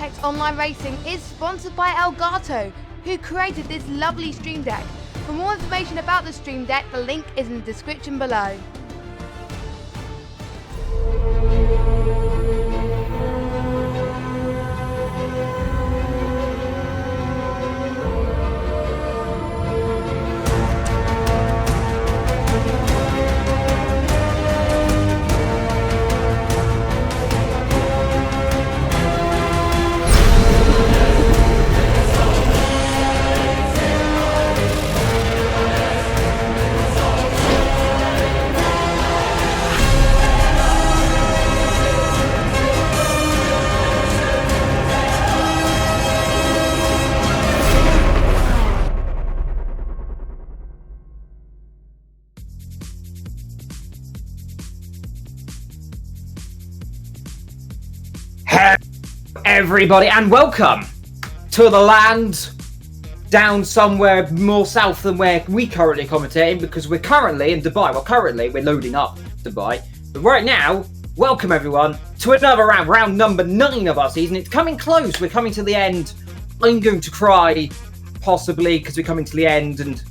Apex Online Racing is sponsored by Elgato, who created this lovely Stream Deck. For more information about the Stream Deck, the link is in the description below. Everybody, and welcome to the land down somewhere more south than where we currently commentating, because we're currently in Dubai. Well, currently we're loading up Dubai, but right now, welcome everyone to another round number 9 of our season. It's coming close. We're coming to the end. I'm going to cry, possibly, because we're coming to the end, and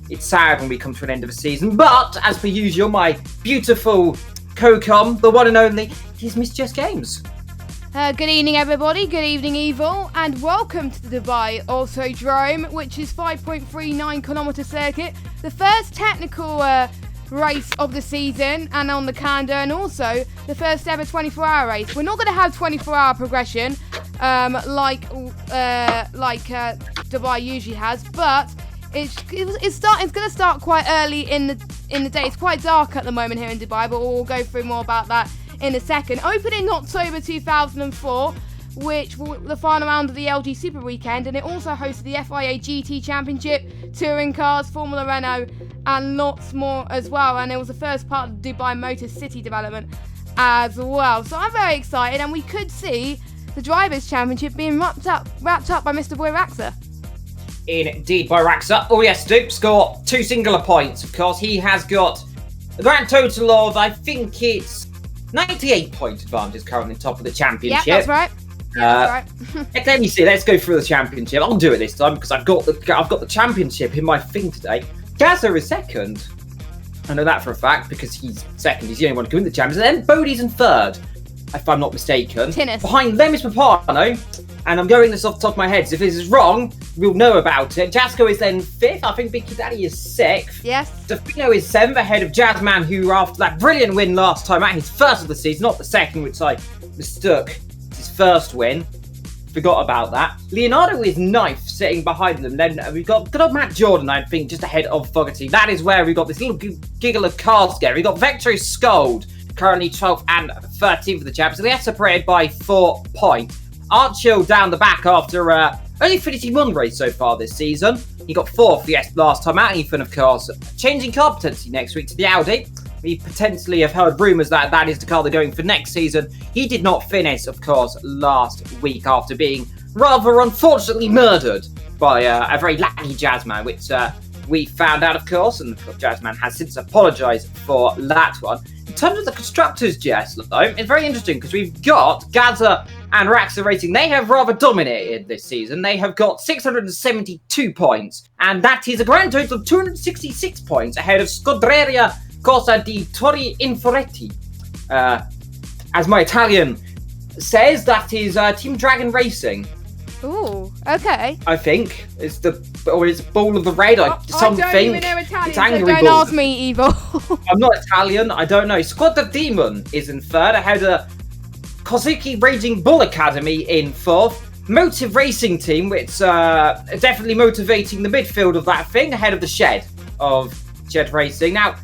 it's sad when we come to an end of a season. But as per usual, my beautiful co-com, the one and only, is Miss Jess Games. Good evening everybody, good evening Evil, and welcome to the Dubai Autodrome, which is 5.39 kilometre circuit, the first technical race of the season and on the calendar, and also the first ever 24-hour race. We're not going to have 24-hour progression like Dubai usually has, but it's going to start quite early in the day. It's quite dark at the moment here in Dubai, but we'll go through more about that in a second. Opened in October 2004, which was the final round of the LG Super Weekend, and it also hosted the FIA GT Championship, touring cars, Formula Renault, and lots more as well. And it was the first part of the Dubai Motor City development as well. So I'm very excited, and we could see the Drivers' Championship being wrapped up by Mr. Boy Raxa. Indeed, by Raxa. Oh yes, Duke's got 2 singular points. Of course, he has got a grand total of, I think it's 98 point advantage currently top of the championship. Yeah, that's right. That's right. Let me see. Let's go through the championship. I'll do it this time because I've got the championship in my thing today. Gazza is second. I know that for a fact because he's second. He's the only one to win the championship. And then Bodie's in third, if I'm not mistaken. Tennis. Behind them is Papano. And I'm going this off the top of my head. So if this is wrong, we'll know about it. Jasco is then 5th. I think Big Daddy is 6th. Yes. Defino is 7th, ahead of Jazzman, who after that brilliant win last time out, his first of the season, not the second, which I mistook. It's his first win. Forgot about that. Leonardo is 9th, sitting behind them. Then we've got good old Matt Jordan, I think, just ahead of Fogarty. That is where we've got this little giggle of car scare. We've got Vector Scold, currently 12th and 13th for the champs. So they are separated by 4 points. Archill down the back after only finishing 1 race so far this season. He got 4th, yes, last time out. Ethan, of course, changing car potentially next week to the Audi. We potentially have heard rumours that that is the car they're going for next season. He did not finish, of course, last week after being rather unfortunately murdered by a very lucky Jazzman, which we found out, of course, and Jazzman has since apologised for that one. In terms of the constructors, Jess, though, it's very interesting because we've got Gaza and Raxa Racing. They have rather dominated this season. They have got 672 points, and that is a grand total of 266 points ahead of Scuderia Cosa di Torri Inforetti. As my Italian says, that is Team Dragon Racing. Ooh, okay. I think it's Ball of the Red. I don't even know Italian, it's Angry so don't Balls. ask me, Evil. I'm not Italian. I don't know. Squadra Demon is in 3rd, ahead of Kozuki Raging Bull Academy in 4th. Motive Racing Team, which definitely motivating the midfield of that thing, ahead of the Shed Racing. Now,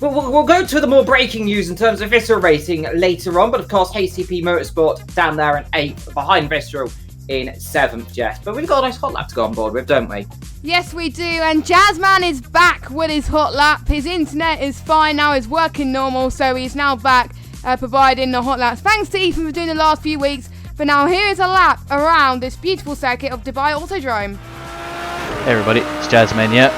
we'll go to the more breaking news in terms of Visceral Racing later on, but of course, HCP Motorsport down there in 8th, behind Visceral in 7th, Jess. But we've got a nice hot lap to go on board with, don't we? Yes, we do. And Jazzman is back with his hot lap. His internet is fine now. He's working normal, so he's now back providing the hot laps. Thanks to Ethan for doing the last few weeks. But now here is a lap around this beautiful circuit of Dubai Autodrome. Hey everybody, it's Jazzman here,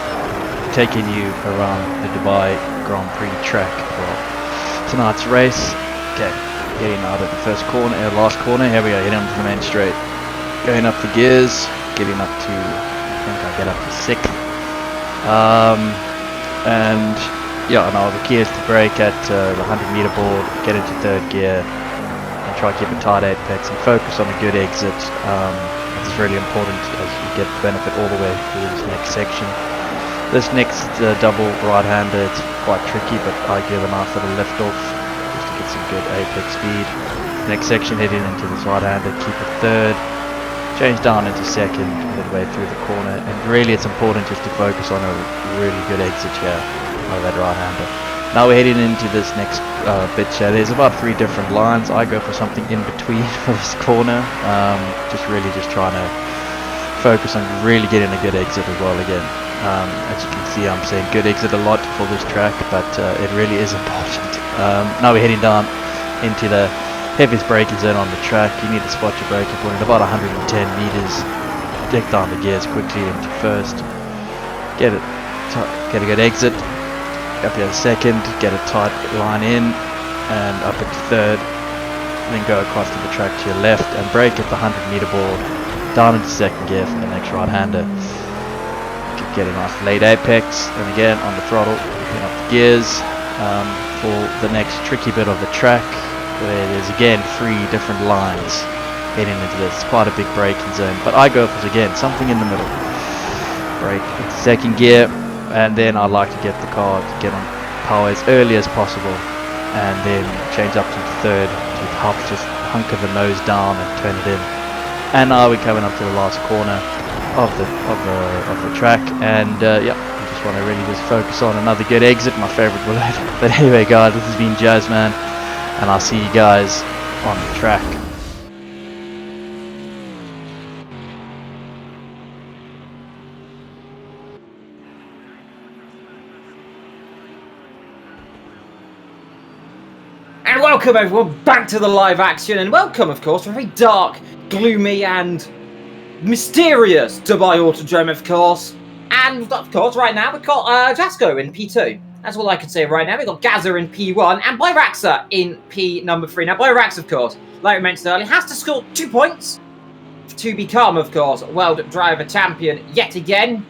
taking you around the Dubai Grand Prix track for tonight's race. Okay, Getting out of the first corner, last corner. Here we go, hitting onto the main straight. Going up the gears, getting up to, I think I get up to 6th. And yeah, now the key is to brake at the 100-meter board, get into 3rd gear, and try to keep a tight apex and focus on a good exit. It's really important as you get benefit all the way through this next section. This next double right-hander, it's quite tricky, but I give a nice little lift off just to get some good apex speed. Next section, heading into this right-hander, keep it 3rd, change down into 2nd, midway through the corner, and really it's important just to focus on a really good exit here of that right-hander. Now we're heading into this next bit here. There's about 3 different lines. I go for something in between for this corner, just trying to focus on really getting a good exit as well again. As you can see, I'm saying good exit a lot for this track, but it really is important. Now we're heading down into the heaviest braking zone on the track. You need to spot your braking point at about 110 meters. Take down the gears quickly into 1st. Get a good exit. Up here 2nd. Get a tight line in, and up into 3rd. And then go across to the track to your left and brake at the 100-meter board. Down into 2nd gear for the next right-hander. Get a nice late apex, and again on the throttle, picking up the gears for the next tricky bit of the track, where there's again 3 different lines heading into this. It's quite a big braking zone, but I go for again something in the middle. Brake into 2nd gear, and then I like to get the car to get on power as early as possible, and then change up to 3rd to help just hunker the nose down and turn it in. And now we're coming up to the last corner of the track, and yeah, I just want to really just focus on another good exit, my favorite word. But anyway guys, this has been Jazzman, and I'll see you guys on the track. And welcome everyone back to the live action, and welcome of course to a very dark, gloomy and mysterious Dubai Autodrome, of course. And of course right now we've got Jasko in P2. That's all I can say right now. We've got Gaza in P1 and Byraxa in P number 3. Now Byraxa, of course, like we mentioned earlier, has to score 2 points to become, of course, World Driver Champion yet again.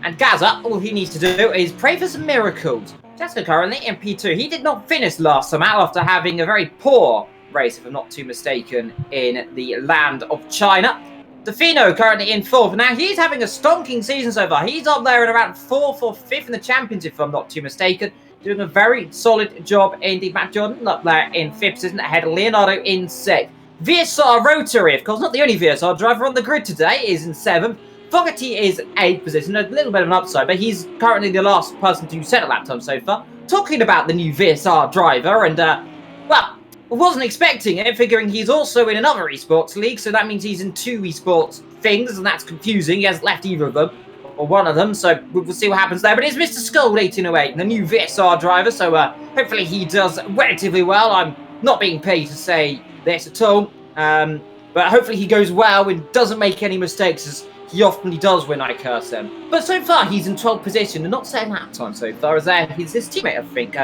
And Gaza, all he needs to do is pray for some miracles. Jasko currently in P2. He did not finish last time out after having a very poor race, if I'm not too mistaken, in the land of China. Defino currently in 4th. Now, he's having a stonking season so far. He's up there at around 4th or 5th in the championship, if I'm not too mistaken. Doing a very solid job indeed. Matt Jordan up there in 5th position, ahead of Leonardo in 6th. VSR Rotary, of course, not the only VSR driver on the grid today, is in 7th. Fogarty is 8th position, a little bit of an upside, but he's currently the last person to set a lap time so far. Talking about the new VSR driver, and, well, I wasn't expecting it, figuring he's also in another esports league, so that means he's in 2 esports things, and that's confusing. He hasn't left either of them, or one of them, so we'll see what happens there. But it's Mr. Skull 1808, the new VSR driver, so hopefully he does relatively well. I'm not being paid to say this at all, but hopefully he goes well and doesn't make any mistakes, as he often does when I curse him. But so far, he's in 12th position and not setting lap time so far, as he's his teammate, I think,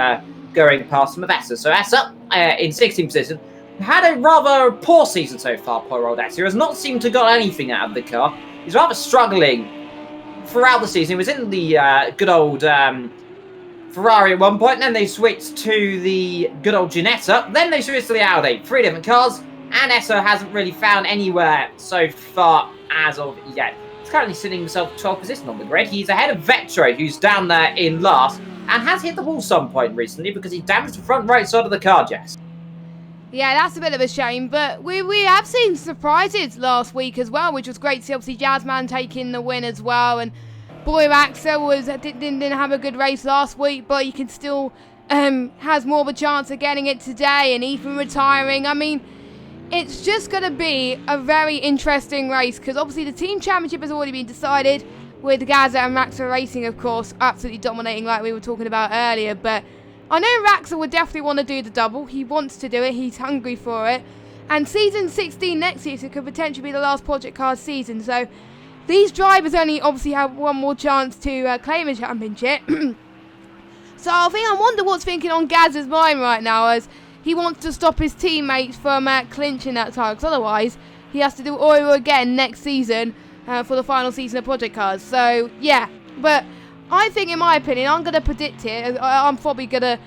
going past Essa. So Essa, in 16th position, had a rather poor season so far, poor old Essa. He has not seemed to got anything out of the car. He's rather struggling throughout the season. He was in the good old Ferrari at one point, and then they switched to the good old Ginetta. Then they switched to the Audi. 3 different cars, and Essa hasn't really found anywhere so far as of yet. He's currently sitting himself 12th position on the grid. He's ahead of Vetro, who's down there in last, and has hit the wall some point recently because he damaged the front right side of the car, Jess. Yeah, that's a bit of a shame, but we have seen surprises last week as well, which was great to see. Obviously, Jazzman taking the win as well, and Byraxa didn't have a good race last week, but he can still has more of a chance of getting it today, and Ethan retiring. I mean, it's just going to be a very interesting race, because obviously the team championship has already been decided, with Gaza and Raxa Racing, of course, absolutely dominating like we were talking about earlier. But I know Raxa would definitely want to do the double. He wants to do it. He's hungry for it. And season 16 next season could potentially be the last Project Cars season. So these drivers only obviously have one more chance to claim a championship. So I wonder what's thinking on Gaz's mind right now, as he wants to stop his teammates from clinching that title, because otherwise he has to do it all over again next season for the final season of Project Cars. So, yeah, but I think, in my opinion, I'm going to predict it. I'm probably going to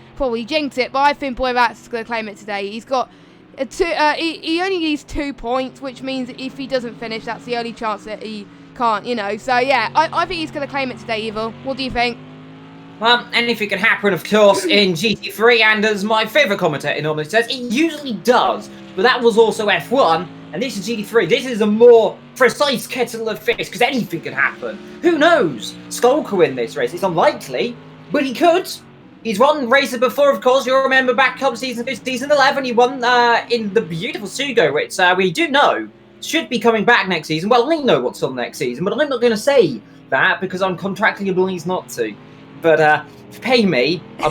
jinx it, but I think Boy Rats is going to claim it today. He's got he only needs 2 points, which means if he doesn't finish, that's the only chance that he can't, you know. So, yeah, I think he's going to claim it today, Evil. What do you think? Well, anything can happen, of course, in GT3, and as my favourite commentator normally says, it usually does. But that was also F1, and this is GT3. This is a more precise kettle of fish, because anything can happen. Who knows? Skull could win this race. It's unlikely, but he could. He's won races before, of course. You'll remember back couple season 11, he won in the beautiful Sugo, which we do know should be coming back next season. Well, I know what's on next season, but I'm not going to say that because I'm contractually obliged not to. But if you pay me, I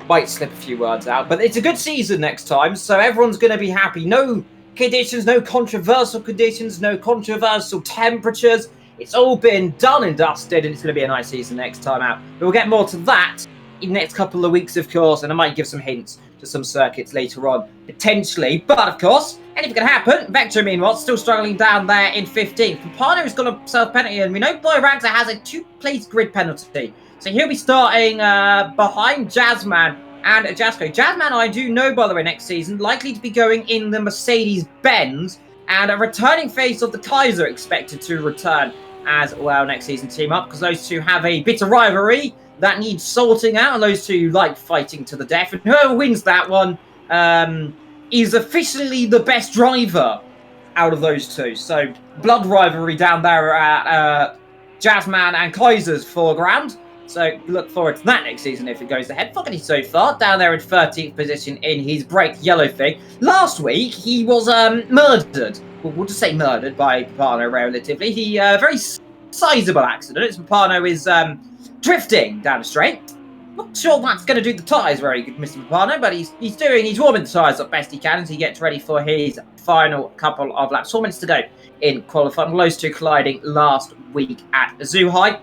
might slip a few words out. But it's a good season next time, so everyone's going to be happy. No conditions, no controversial conditions, no controversial temperatures. It's all been done and dusted, and it's going to be a nice season next time out. But we'll get more to that in the next couple of weeks, of course, and I might give some hints to some circuits later on, potentially. But, of course, anything can happen. Vector, meanwhile, still struggling down there in 15th. Papano's got a self-penalty, and we know Boy Ragza has a 2-place grid penalty. So he'll be starting behind Jazzman and Jasco. Jazzman, I do know, by the way, next season, likely to be going in the Mercedes-Benz, and a returning face of the Kaiser expected to return as well next season, team up, because those two have a bit of rivalry that needs sorting out, and those two like fighting to the death, and whoever wins that one is officially the best driver out of those two. So blood rivalry down there at Jazzman and Kaiser's foreground. So look forward to that next season if it goes ahead. Fogarty so far, down there in 13th position in his brake yellow thing. Last week, he was murdered. Well, we'll just say murdered by Papano relatively. He, very sizable accident. It's Papano is drifting down the straight. Not sure that's going to do the tyres very good, Mr. Papano, but he's warming the tyres up best he can as he gets ready for his final couple of laps. 4 minutes to go in qualifying. Those two colliding last week at Zhuhai.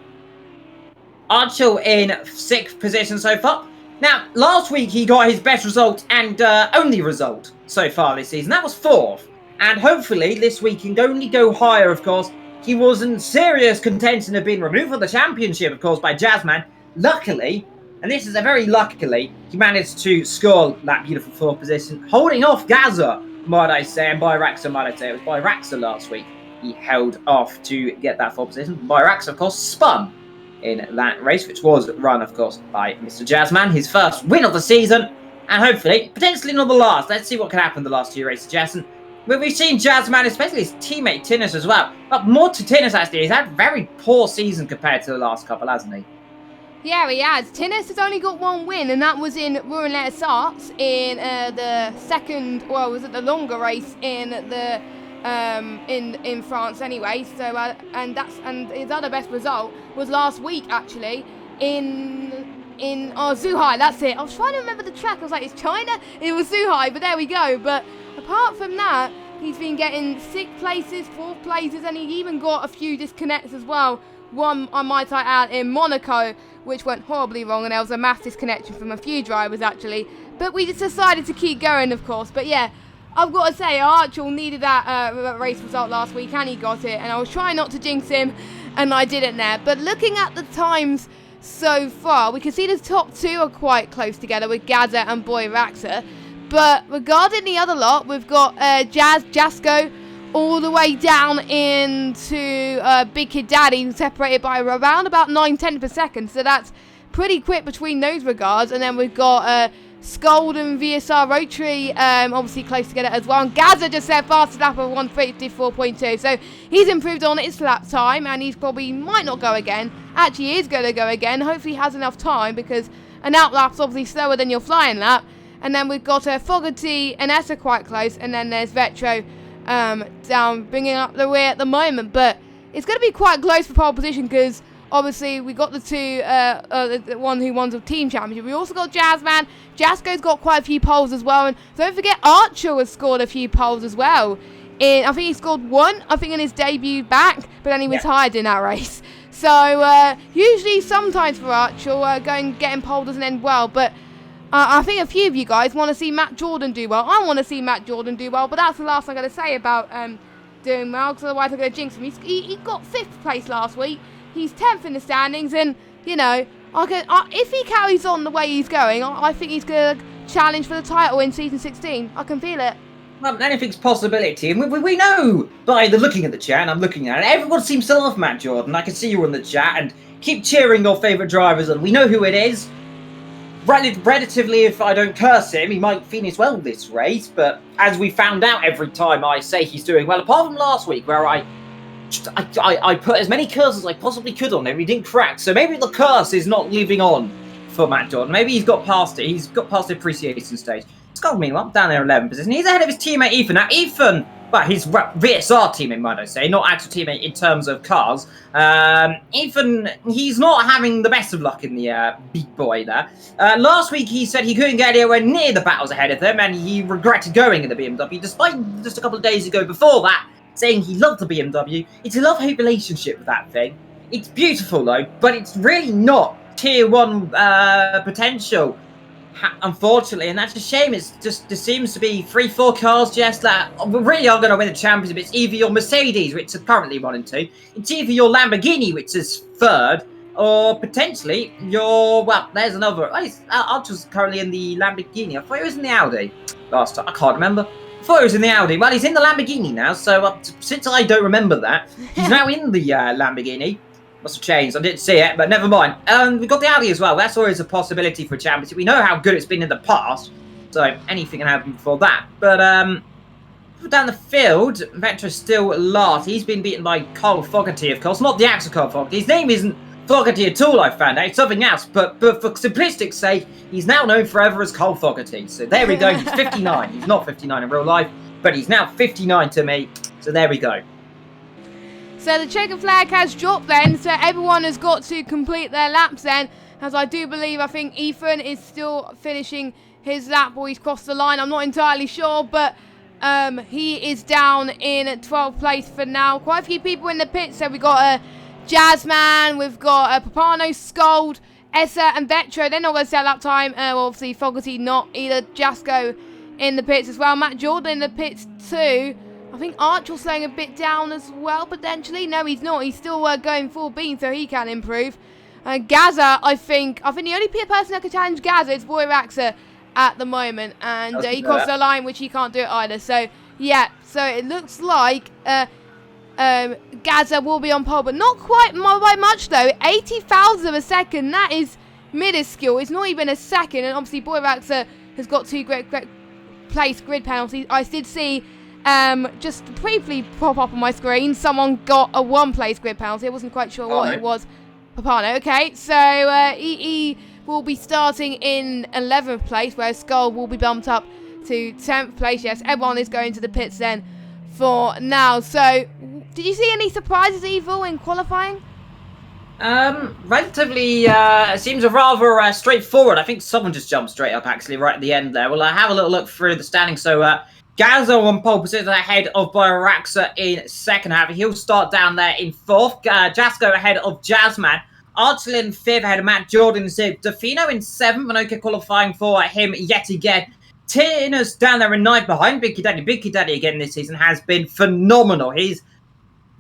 Archel in 6th position so far. Now, last week he got his best result and only result so far this season. That was 4th. And hopefully this week he can only go higher, of course. He was in serious contention of being removed from the championship, of course, by Jazzman. Luckily, and this is a very luckily, he managed to score that beautiful 4th position, holding off Gaza, might I say, and by Raxa, might I say. It was by Raxa last week. He held off to get that 4th position. By Raxa, of course, spun in that race, which was run, of course, by Mr. Jazzman, his first win of the season, and hopefully, potentially not the last. Let's see what can happen the last 2 races, Jason. But we've seen Jazzman, especially his teammate Tinnis as well. But more to Tinnis, actually. He's had a very poor season compared to the last couple, hasn't he? Yeah, he has. Tinnis has only got 1 win, and that was in Rouen-Les Arts in the second, well, was it the longer race in the in France anyway. So and his other best result was last week actually in Zhuhai. That's it. I was trying to remember the track. I was like, it's China. It was Zhuhai, but there we go. But apart from that, he's been getting 6th places, 4th places, and he even got a few disconnects as well. One, I might add, in Monaco, which went horribly wrong, and there was a mass disconnection from a few drivers actually. But we just decided to keep going, of course. But yeah, I've got to say, Archel needed that race result last week, and he got it. And I was trying not to jinx him, and I didn't there. But looking at the times so far, we can see the top 2 are quite close together with Gaza and Boy Raxa. But regarding the other lot, we've got Jasco all the way down into Big Kid Daddy, separated by around about 9/10 per second. So that's pretty quick between those regards. And then we've got Scold and VSR Rotary obviously close together as well. And Gaza just said fastest lap of 1:54.2. So he's improved on his lap time, and he's probably might not go again. Actually, he is going to go again. Hopefully he has enough time, because an out lap's obviously slower than your flying lap. And then we've got Fogarty and Essa quite close. And then there's Vetro down, bringing up the rear at the moment. But it's going to be quite close for pole position, because obviously we got the two, the one who won the team championship. We also got Jazzman. Jasco's got quite a few poles as well. And don't forget, Archer has scored a few poles as well. I think he scored 1, I think, in his debut back, but then he retired in that race. So usually, sometimes for Archer, getting pole doesn't end well. But I think a few of you guys want to see Matt Jordan do well. I want to see Matt Jordan do well, but that's the last I'm going to say about doing well, because otherwise I'm going to jinx him. He got 5th place last week. He's 10th in the standings, and, you know, if he carries on the way he's going, I think he's going to challenge for the title in Season 16. I can feel it. Well, anything's possibility, and we know by the looking at the chat, and I'm looking at it, everyone seems to love Matt Jordan. I can see you in the chat, and keep cheering your favourite drivers, and we know who it is. Relatively, if I don't curse him, he might finish well this race, but as we found out every time I say he's doing well, apart from last week where I put as many curses as I possibly could on him, he didn't crack, so maybe the curse is not living on for Matt Jordan. Maybe he's got past it, he's got past the appreciation stage. Scott, meanwhile, down there 11th position, he's ahead of his teammate Ethan. Now, Ethan, well, his VSR teammate, might I say, not actual teammate in terms of cars. Ethan, he's not having the best of luck in the big boy there. Last week, he said he couldn't get anywhere near the battles ahead of him, and he regretted going in the BMW, despite just a couple of days ago before that, saying he loved the BMW. It's a love-hate relationship with that thing. It's beautiful, though, but it's really not Tier 1 potential. Unfortunately, and that's a shame. It's just there seems to be 3-4 cars just that really are going to win the championship. It's either your Mercedes, which is currently 1 and 2, it's either your Lamborghini, which is 3rd, or potentially your, well, there's another. Archer's currently in the Lamborghini. I thought he was in the Audi last time. I can't remember. I thought he was in the Audi. Well, he's in the Lamborghini now. So since I don't remember that, he's now in the Lamborghini. Must have changed. I didn't see it, but never mind. We've got the Audi as well. That's always a possibility for a championship. We know how good it's been in the past, so anything can happen before that. But down the field, Vetra's still last. He's been beaten by Carl Fogarty, of course. Not the actual Carl Fogarty. His name isn't Fogarty at all, I found out. It's something else. But for simplistic sake, he's now known forever as Carl Fogarty. So there we go. He's 59. He's not 59 in real life, but he's now 59 to me. So there we go. So the checkered flag has dropped then, so everyone has got to complete their laps then, as I do believe, I think Ethan is still finishing his lap, or he's crossed the line, I'm not entirely sure, but he is down in 12th place for now. Quite a few people in the pits, so we've got Jazzman, we've got Papano, Scold, Essa and Vetro. They're not going to set lap time, obviously Fogarty not either. Jasco in the pits as well, Matt Jordan in the pits too. I think Archer's slowing a bit down as well, potentially. No, he's not. He's still going full beam, so he can improve. Gaza, I think the only person that can challenge Gaza is Boy Raxa at the moment. And he crossed the line, which he can't do it either. So, yeah. So, it looks like Gaza will be on pole, but not quite by much, though. 80,000 of a second. That is minuscule. It's not even a second. And obviously, Boy Raxa has got 2 great place grid penalties. I did see... just briefly pop up on my screen, someone got a 1-place grid penalty. I wasn't quite sure what it was. Papano, okay. So, he will be starting in 11th place, whereas Skull will be bumped up to 10th place. Yes, everyone is going to the pits then for now. So, did you see any surprises, Evil, in qualifying? Relatively, it seems rather straightforward. I think someone just jumped straight up, actually, right at the end there. Well, have a little look through the standings. So, Gazzo on pole position ahead of Boyaraxa in second half. He'll start down there in 4th. Jasco ahead of Jazzman. Archer in 5th ahead of Matt Jordan in 6th. Defino in 7th. And okay qualifying for him yet again. Tinner's down there in 9th behind Biggie Daddy. Biggie Daddy again this season has been phenomenal. He's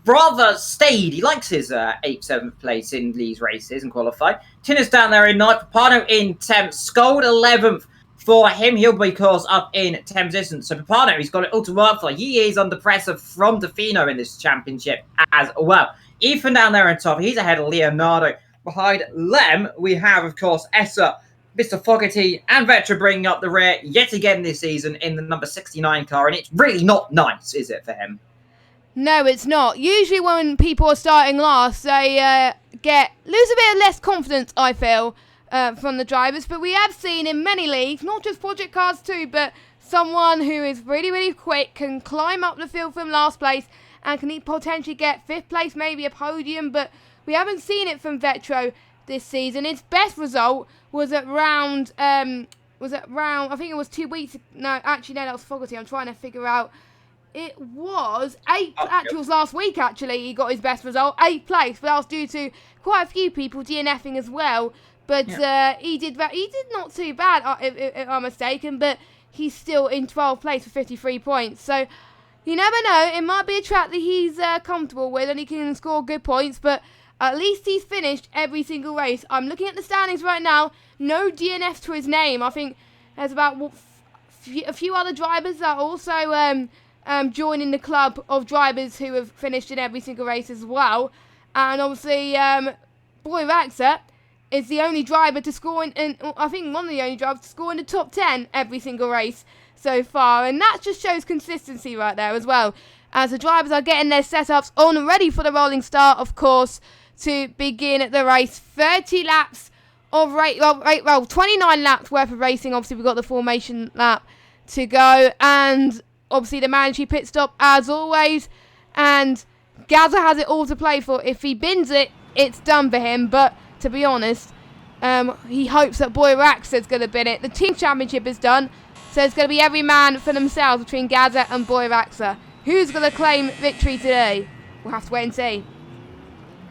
rather stayed. He likes his 8th, 7th place in these races and qualifying. Tinner's down there in 9th. Papano in 10th. Scold 11th. For him, he'll be caught up in 10th position. So Papano, he's got it all to work for. He is under pressure from Defino in this championship as well. Ethan down there on top. He's ahead of Leonardo. Behind Lem, we have, of course, Essa, Mr. Fogarty, and Vetra bringing up the rear yet again this season in the number 69 car. And it's really not nice, is it, for him? No, it's not. Usually when people are starting last, they lose a bit of less confidence, I feel. From the drivers, but we have seen in many leagues, not just project cars too, but someone who is really, really quick, can climb up the field from last place, and can potentially get 5th place, maybe a podium, but we haven't seen it from Vetro this season. Its best result was at round, I think it was 2 weeks, no, actually, no, that was Fogarty, I'm trying to figure out. It was 8th actuals last week, actually, he got his best result, 8th place, but that was due to quite a few people DNFing as well. But he did not too bad, if I'm mistaken, but he's still in 12th place for 53 points. So you never know, it might be a track that he's comfortable with and he can score good points, but at least he's finished every single race. I'm looking at the standings right now, no DNF to his name. I think there's about a few other drivers that are also joining the club of drivers who have finished in every single race as well. And obviously, Boy Raxa is the only driver to score in, I think one of the only drivers to score in the top 10 every single race so far. And that just shows consistency right there as well, as the drivers are getting their setups on ready for the rolling start, of course, to begin the race. 30 laps of 29 laps worth of racing. Obviously, we've got the formation lap to go, and obviously the mandatory pit stop as always. And Gazza has it all to play for. If he bins it, it's done for him. But to be honest, he hopes that Boy Raxa is going to bin it. The team championship is done, so it's going to be every man for themselves between Gazza and Boy Raxa. Who's going to claim victory today? We'll have to wait and see.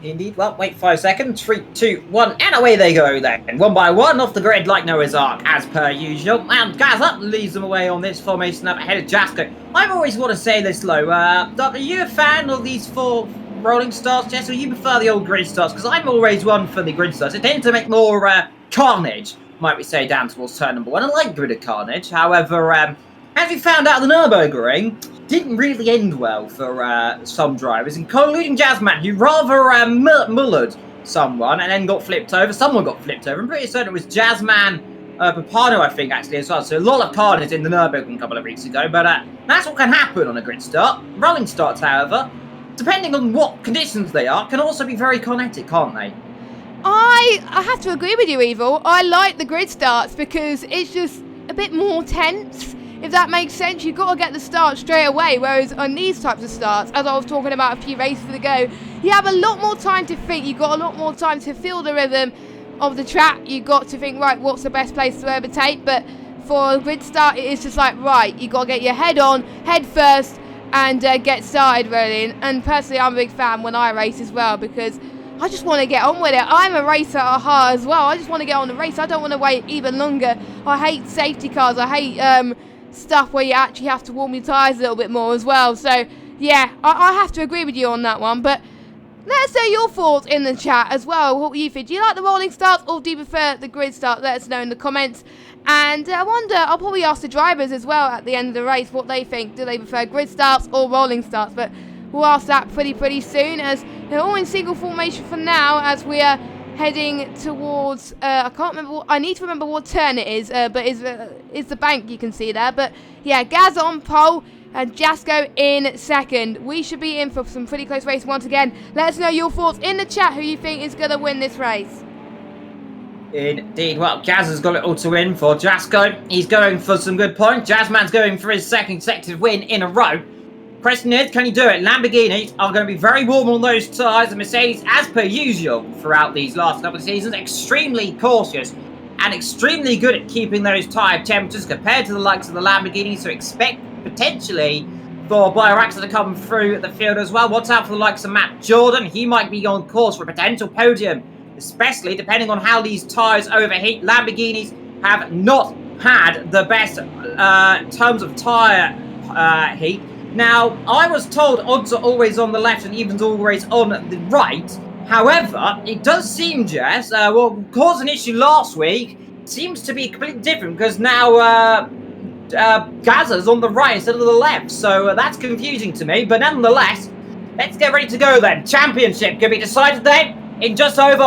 Indeed. Well, wait 5 seconds. 3, 2, 1, and away they go then. One by one off the grid like Noah's Ark, as per usual. And Gazza leads them away on this formation up ahead of Jasko. I've always want to say this, Lo. Are you a fan of these 4 rolling starts, Jess, or you prefer the old grid starts? Because I'm always one for the grid starts. It tends to make more carnage, might we say, down towards turn number 1. I like gridded carnage. However, as we found out, the Nürburgring didn't really end well for some drivers, including Jazzman, who rather mullered someone and then got flipped over. Someone got flipped over. I'm pretty certain it was Jazzman Papano, I think, actually, as well. So a lot of carnage in the Nürburgring a couple of weeks ago. But that's what can happen on a grid start. Rolling starts, however, depending on what conditions they are, can also be very kinetic, can't they? I have to agree with you, Evil. I like the grid starts because it's just a bit more tense. If that makes sense, you've got to get the start straight away, whereas on these types of starts, as I was talking about a few races ago, you have a lot more time to think, you've got a lot more time to feel the rhythm of the track, you've got to think, right, what's the best place to overtake, but for a grid start, it is just like, right, you've got to get your head on, head first, and get started, really. And personally, I'm a big fan when I race as well, because I just want to get on with it. I'm a racer at heart as well. I just want to get on the race. I don't want to wait even longer. I hate safety cars. I hate stuff where you actually have to warm your tyres a little bit more as well. So yeah, I have to agree with you on that one. But let us know your thoughts in the chat as well. What you think? Do you like the rolling starts or do you prefer the grid start? Let us know in the comments. And I wonder, I'll probably ask the drivers as well at the end of the race what they think. Do they prefer grid starts or rolling starts? But we'll ask that pretty soon, as they're all in single formation for now, as we are heading towards, I can't remember, I need to remember what turn it is, but it's the bank you can see there. But yeah, Gaz on pole and Jasko in second. We should be in for some pretty close race once again. Let us know your thoughts in the chat, who you think is going to win this race. Indeed. Well, Gaz has got it all to win for Jasko. He's going for some good points. Jazzman's going for his second consecutive win in a row. Question is, can he do it? Lamborghinis are going to be very warm on those tyres. The Mercedes, as per usual throughout these last couple of seasons, extremely cautious and extremely good at keeping those tyre temperatures compared to the likes of the Lamborghinis. So expect potentially for Boy Raxa to come through the field as well. Watch out for the likes of Matt Jordan. He might be on course for a potential podium, especially depending on how these tyres overheat. Lamborghinis have not had the best terms of tyre heat. Now, I was told odds are always on the left and evens always on the right. However, it does seem, Jess, what caused an issue last week seems to be completely different, because now Gazza's on the right instead of the left. So that's confusing to me. But nonetheless, let's get ready to go then. Championship can be decided then in just over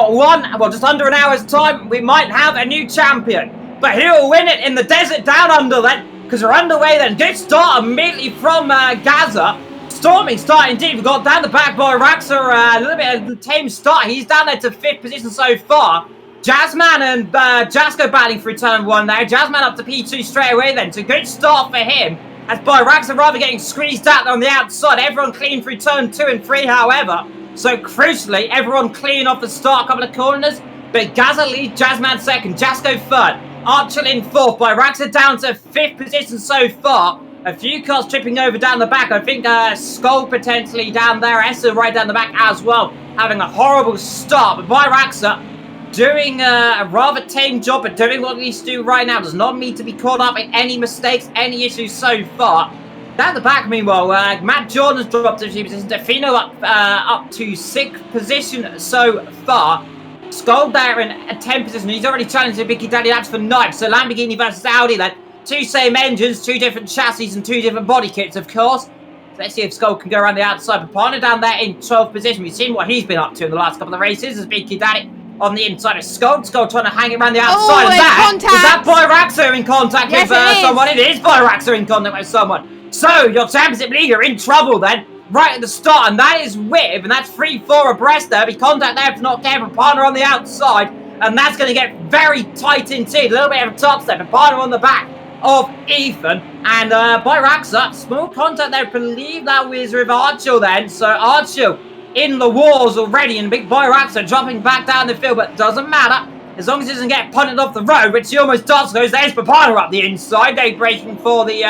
just under an hour's time. We might have a new champion. But who will win it in the desert down under then? Because we're underway then. Good start immediately from Gazza. Storming start indeed. We've got down the back by Raxa. A little bit of a tame start. He's down there to 5th position so far. Jazzman and Jasko battling through turn 1 there. Jazzman up to P2 straight away then. It's a good start for him. As by Raxa rather getting squeezed out on the outside. Everyone clean through turn 2 and 3, however. So crucially, everyone clean off the start couple of corners. But Gazza leads Jazzman second. Jasko third. Archer in 4th, by Raxa down to 5th position so far. A few cars tripping over down the back. I think Skull potentially down there. Essa right down the back as well. Having a horrible start. But by Raxa doing a rather tame job at doing what he needs to do right now. Does not need to be caught up in any mistakes, any issues so far. Down the back, meanwhile, Matt Jordan's dropped to 2 positions. Defino up to 6th position so far. Skull there in a 10th position. He's already challenged the Biggie Daddy Labs for 9th. So Lamborghini versus Audi then. 2 same engines, 2 different chassis and 2 different body kits, of course. So let's see if Skull can go around the outside. Papano down there in 12th position. We've seen what he's been up to in the last couple of races as Biggie Daddy on the inside of Skull. Skull trying to hang it around the outside. Oh, Is that contact. Boyraxo in contact Yes, with someone? It is Boyraxo in contact with someone. So, your championship leader in trouble then, right at the start, and that is with, and that's 3-4 abreast there. Be contact there if not careful. Partner on the outside, and that's going to get very tight indeed. A little bit of a top step, and partner on the back of Ethan, and Boyraxa, small contact there. I believe that was with Archel then. So, Archel in the walls already, and Big Boyraxa dropping back down the field, but doesn't matter. As long as he doesn't get punted off the road, which he almost does, goes there's Papano up the inside. They breaking for the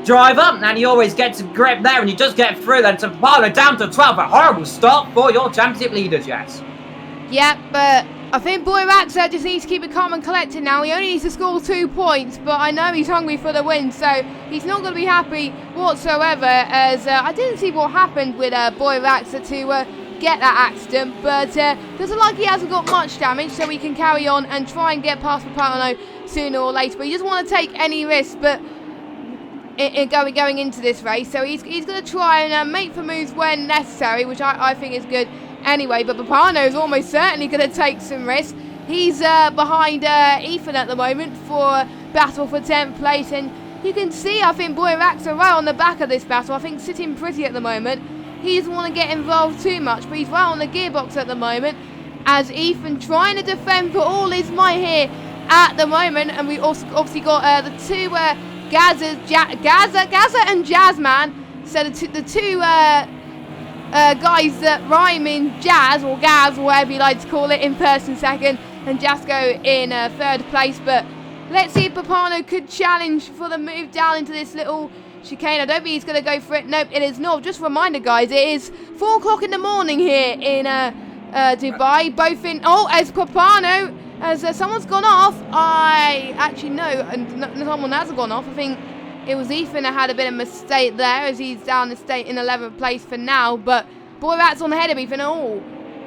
driver, and he always gets a grip there, and you just get through then to Papano down to 12. A horrible start for your championship leader, Jess. Yeah, but I think Boyraxa just needs to keep it calm and collected now. He only needs to score 2 points, but I know he's hungry for the win, so he's not going to be happy whatsoever, as I didn't see what happened with Boyraxa to get that accident, but doesn't like he hasn't got much damage, so he can carry on and try and get past Papano sooner or later, but he doesn't want to take any risks, but going into this race, so he's going to try and make for moves when necessary, which I think is good anyway. But Papano is almost certainly going to take some risks. He's behind Ethan at the moment for battle for 10th place, and you can see I think Boyraxa right on the back of this battle. I think sitting pretty at the moment. He doesn't want to get involved too much, but he's right on the gearbox at the moment, as Ethan trying to defend for all his might here at the moment. And we also obviously got the two Gaza and Jazzman. So the two guys that rhyme in Jazz or Gaz or whatever you like to call it in first and second, and Jasco in 3rd place. But let's see if Papano could challenge for the move down into this little chicane. I don't think he's going to go for it. Nope, it is not. Just a reminder, guys, it is 4 o'clock in the morning here in Dubai. Both in as Papano. As someone's gone off, I actually know, and someone has gone off. I think it was Ethan that had a bit of a mistake there, as he's down the state in 11th place for now. But Boyrat's on ahead of Ethan.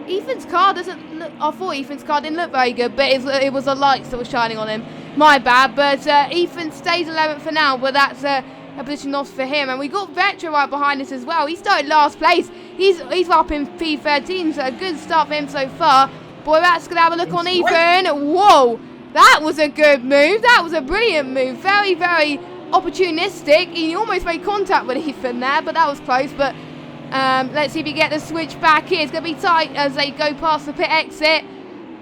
Ethan's car doesn't look. I thought Ethan's car didn't look very good, but it was the lights that were shining on him. My bad. But Ethan stays 11th for now, but that's a position loss for him. And we got Vetra right behind us as well. He started last place. He's up in P13, so a good start for him so far. Boyrat's going to have a look on Ethan. Whoa, that was a good move. That was a brilliant move. Very, very opportunistic. He almost made contact with Ethan there, but that was close. But let's see if he get the switch back here. It's going to be tight as they go past the pit exit.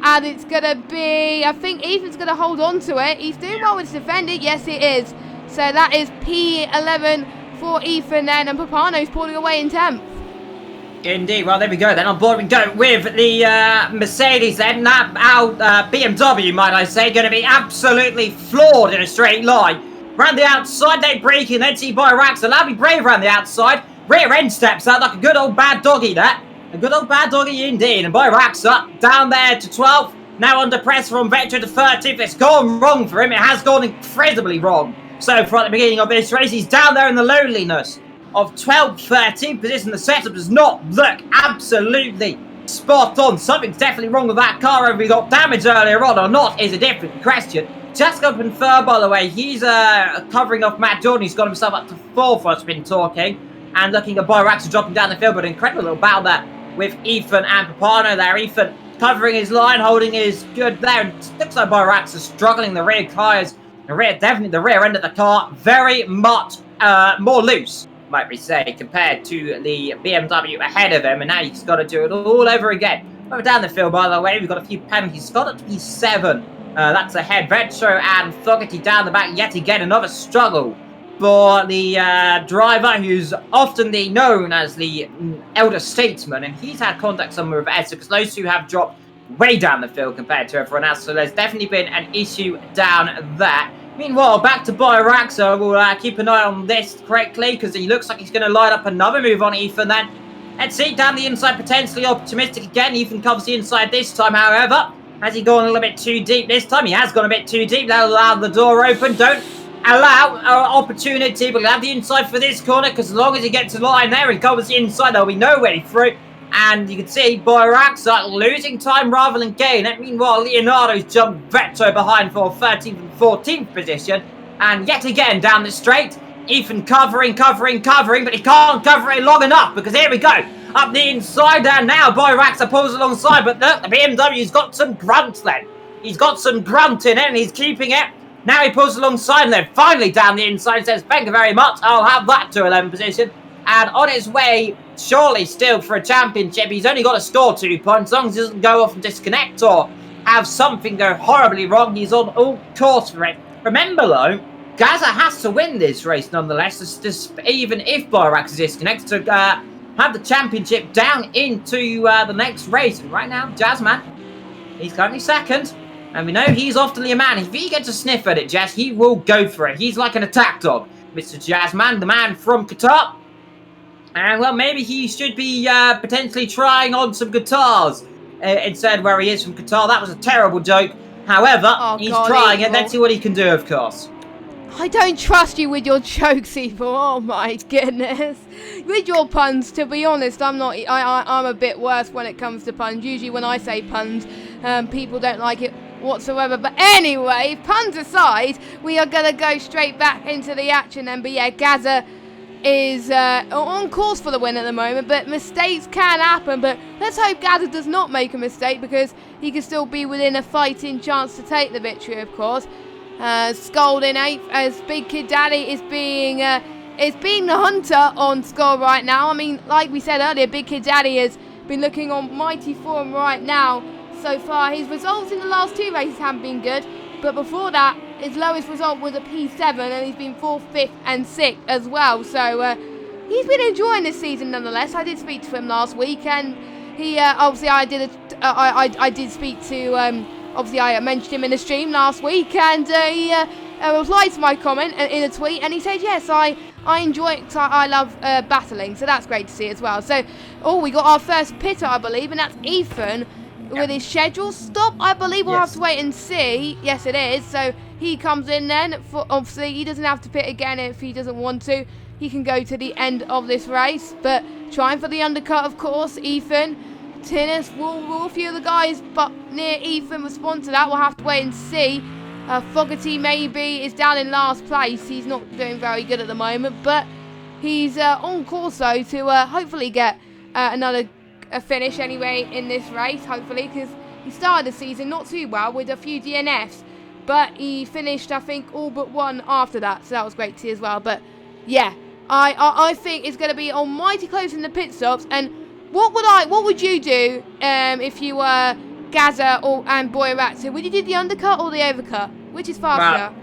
And it's going to be, I think Ethan's going to hold on to it. He's doing well with his defender. Yes, it is. So that is P11 for Ethan then. And Papano's pulling away in 10th. Indeed. Well, there we go then. On board we go with the Mercedes then. That BMW, might I say, going to be absolutely floored in a straight line. Round the outside, they break in. Then see Boyraxa. That'll be brave around the outside. Rear end steps out like a good old bad doggy there. A good old bad doggy indeed. And Boyraxa down there to 12th. Now under pressure from Vector to 13th. It's gone wrong for him. It has gone incredibly wrong. So from the beginning of this race, he's down there in the loneliness of 12th, 13th position. The setup does not look absolutely spot on. Something's definitely wrong with that car. Whether he got damage earlier on or not is a different question. Just got confirmed, by the way, he's covering off Matt Jordan. He's got himself up to 4th, what's been talking. And looking at Boyraxa dropping down the field, but an incredible little battle there with Ethan and Papano there. Ethan covering his line, holding his good there. And it looks like Boyraxa struggling. The rear tyres, definitely the rear end of the car, very much more loose, might we say, compared to the BMW ahead of him. And now he's got to do it all over again. Over down the field, by the way, we've got a few penalties. He's got it to be 7. That's ahead. Vetro and Fogarty down the back. Yet again, another struggle for the driver, who's often known as the elder statesman. And he's had contact somewhere with Esther, because those two have dropped way down the field compared to everyone else. So there's definitely been an issue down there. Meanwhile, back to Boyraxa. We'll keep an eye on this correctly, because he looks like he's going to line up another move on Ethan then. Let's see, down the inside, potentially optimistic again. Ethan covers the inside this time, however. Has he gone a little bit too deep this time? He has gone a bit too deep. That'll allow the door open. Don't allow opportunity, but he'll have the inside for this corner, because as long as he gets a line there and covers the inside, there'll be no way through. And you can see Boyraxa losing time rather than gain. And meanwhile, Leonardo's jumped Vetto behind for 13th and 14th position. And yet again, down the straight, Ethan covering, but he can't cover it long enough, because here we go. Up the inside there now, Boyraxa pulls alongside, but look, the BMW's got some grunt then. He's got some grunt in it, and he's keeping it. Now he pulls alongside, and then finally down the inside says, thank you very much, I'll have that to 11th position. And on his way, surely still for a championship, he's only got to score 2 points. As long as he doesn't go off and disconnect or have something go horribly wrong, he's on all course for it. Remember though, Gaza has to win this race nonetheless, even if Boyraxa disconnects, to have the championship down into the next race. And right now, Jazzman, he's currently 2nd. And we know he's often a man. If he gets a sniff at it, Jazz, he will go for it. He's like an attack dog. Mr. Jazzman, the man from Qatar. And, well, maybe he should be potentially trying on some guitars instead where he is from Qatar. That was a terrible joke. However, he's trying it. Let's see what he can do, of course. I don't trust you with your jokes, Evil. Oh my goodness. With your puns, to be honest, I'm a bit worse when it comes to puns. Usually when I say puns, people don't like it whatsoever. But anyway, puns aside, we are going to go straight back into the action then. But yeah, Gaza is on course for the win at the moment, but mistakes can happen. But let's hope Gaza does not make a mistake, because he can still be within a fighting chance to take the victory, of course. Scold in 8th as Big Kid Daddy is being the hunter on score right now. I mean, like we said earlier, Big Kid Daddy has been looking on mighty form right now so far. His results in the last 2 races haven't been good, but before that, his lowest result was a P7, and he's been 4th, 5th, and 6th as well. So he's been enjoying this season nonetheless. I did speak to him last week, and he obviously I did speak to. Obviously, I mentioned him in the stream last week, and he replied to my comment in a tweet, and he said, yes, I enjoy it because I love battling, so that's great to see as well. So, we got our first pitter, I believe, and that's Ethan with his schedule stop. I believe we'll have to wait and see. Yes, it is. So, he comes in then. Obviously, he doesn't have to pit again if he doesn't want to. He can go to the end of this race, but trying for the undercut, of course, Ethan. Tinnis, will a few of the guys but near Ethan respond to that? We'll have to wait and see. Fogarty maybe is down in last place. He's not doing very good at the moment, but he's on course though to hopefully get another finish anyway in this race, hopefully, because he started the season not too well with a few DNFs, but he finished, I think, all but 1 after that, so that was great to see as well. But yeah, I think it's going to be almighty close in the pit stops. And what would you do if you were Gaza and Boyraxa? Would you do the undercut or the overcut? Which is faster?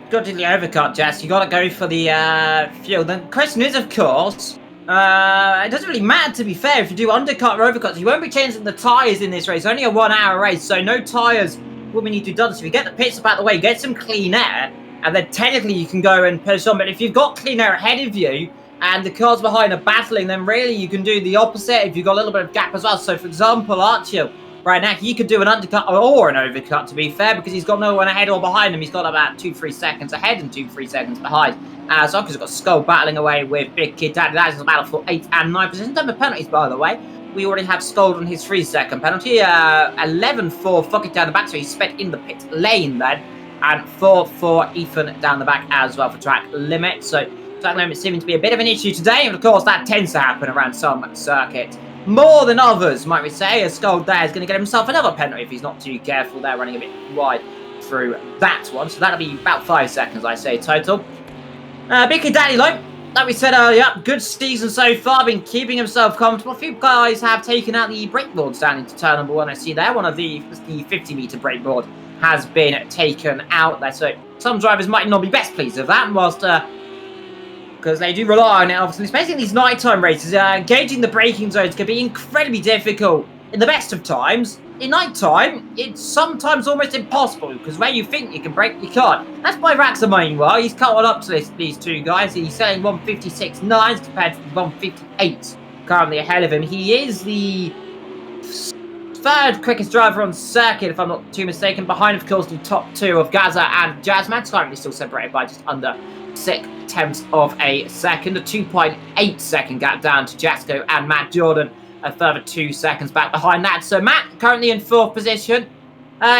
You've got to do the overcut, Jess. You got to go for the fuel. The question is, of course, it doesn't really matter, to be fair, if you do undercut or overcuts. You won't be changing the tyres in this race. Only a 1-hour race, so no tyres will be need to be done. So if you get the pit stop out of the way, get some clean air, and then technically you can go and push on. But if you've got clean air ahead of you, and the cars behind are battling, then really you can do the opposite if you've got a little bit of gap as well. So, for example, Archie, right now, he could do an undercut or an overcut, to be fair, because he's got no one ahead or behind him. He's got about 2-3 seconds ahead and 2-3 seconds behind. So, because he's got Skull battling away with Big Kid Daddy. That is a battle for 8 and 9 positions. Number penalties, by the way. We already have Skull on his 3-second penalty. 11 for Fuck It down the back, so he's spent in the pit lane then. And 4 for Ethan down the back as well for track limit. So, track limit seeming to be a bit of an issue today, and of course that tends to happen around some circuits more than others, might we say. As Skull there is going to get himself another penalty if he's not too careful there, running a bit wide through that one. So that'll be about 5 seconds, I say, total. Big Kid Daddy, like we said earlier, good season so far, been keeping himself comfortable. A few guys have taken out the brake boards down into turn number 1. I see there, one of the 50-meter brake board has been taken out there. So some drivers might not be best pleased with that, whilst because they do rely on it, obviously, especially in these nighttime races. Gauging the braking zones can be incredibly difficult in the best of times. In nighttime, it's sometimes almost impossible, because where you think you can brake, you can't. That's by Raxa meanwhile. He's caught up to these two guys. He's selling 156.9s compared to 158 currently ahead of him. He is the third quickest driver on circuit, if I'm not too mistaken. Behind, of course, the top two of Gaza and Jazzman. Currently still separated by just under 6/10 of a second. A 2.8 second gap down to Jasko and Matt Jordan. A further 2 seconds back behind that. So Matt currently in 4th position.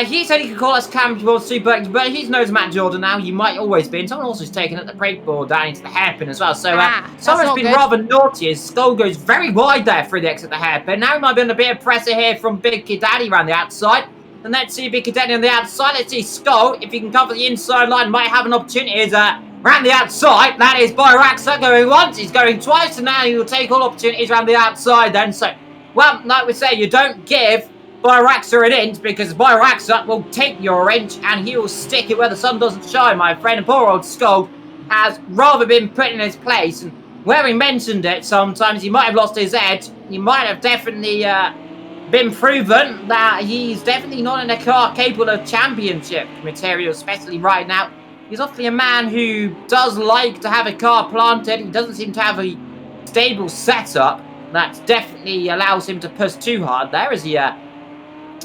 He said he could call us camp if he wants to, but he knows Matt Jordan now. He might always be. And someone else is taking at the brake board down into the hairpin as well. So someone's been rather naughty. His skull goes very wide there through the exit of the hairpin. Now he might be under a bit of pressure here from Big Kid Daddy around the outside. And let's see Big Kid Daddy on the outside. Let's see Skull, if he can cover the inside line, might have an opportunity. Is around the outside. That is Byraxa going once. He's going twice. And now he will take all opportunities around the outside then. So, well, like we say, you don't give Byraxa an inch, because Byraxa will take your inch and he will stick it where the sun doesn't shine, my friend. And poor old Skull has rather been put in his place. And where he mentioned it, sometimes he might have lost his edge. He might have definitely been proven that he's definitely not in a car capable of championship material, especially right now. He's obviously a man who does like to have a car planted. He doesn't seem to have a stable setup that definitely allows him to push too hard there, as he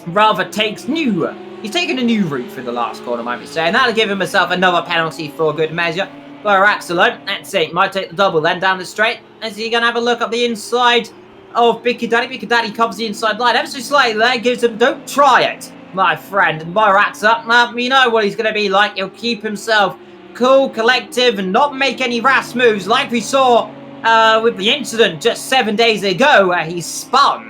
rather takes he's taken a new route through the last corner, might be saying. That'll give himself another penalty for good measure. Byraxa alone, let's see, might take the double then down the straight. Is he going to have a look up the inside of Big Kid Daddy? Big Kid Daddy covers the inside line ever so slightly there, gives him, don't try it, my friend. And Byraxa, we know what he's going to be like. He'll keep himself cool, collective, and not make any rash moves like we saw with the incident just 7 days ago, where he spun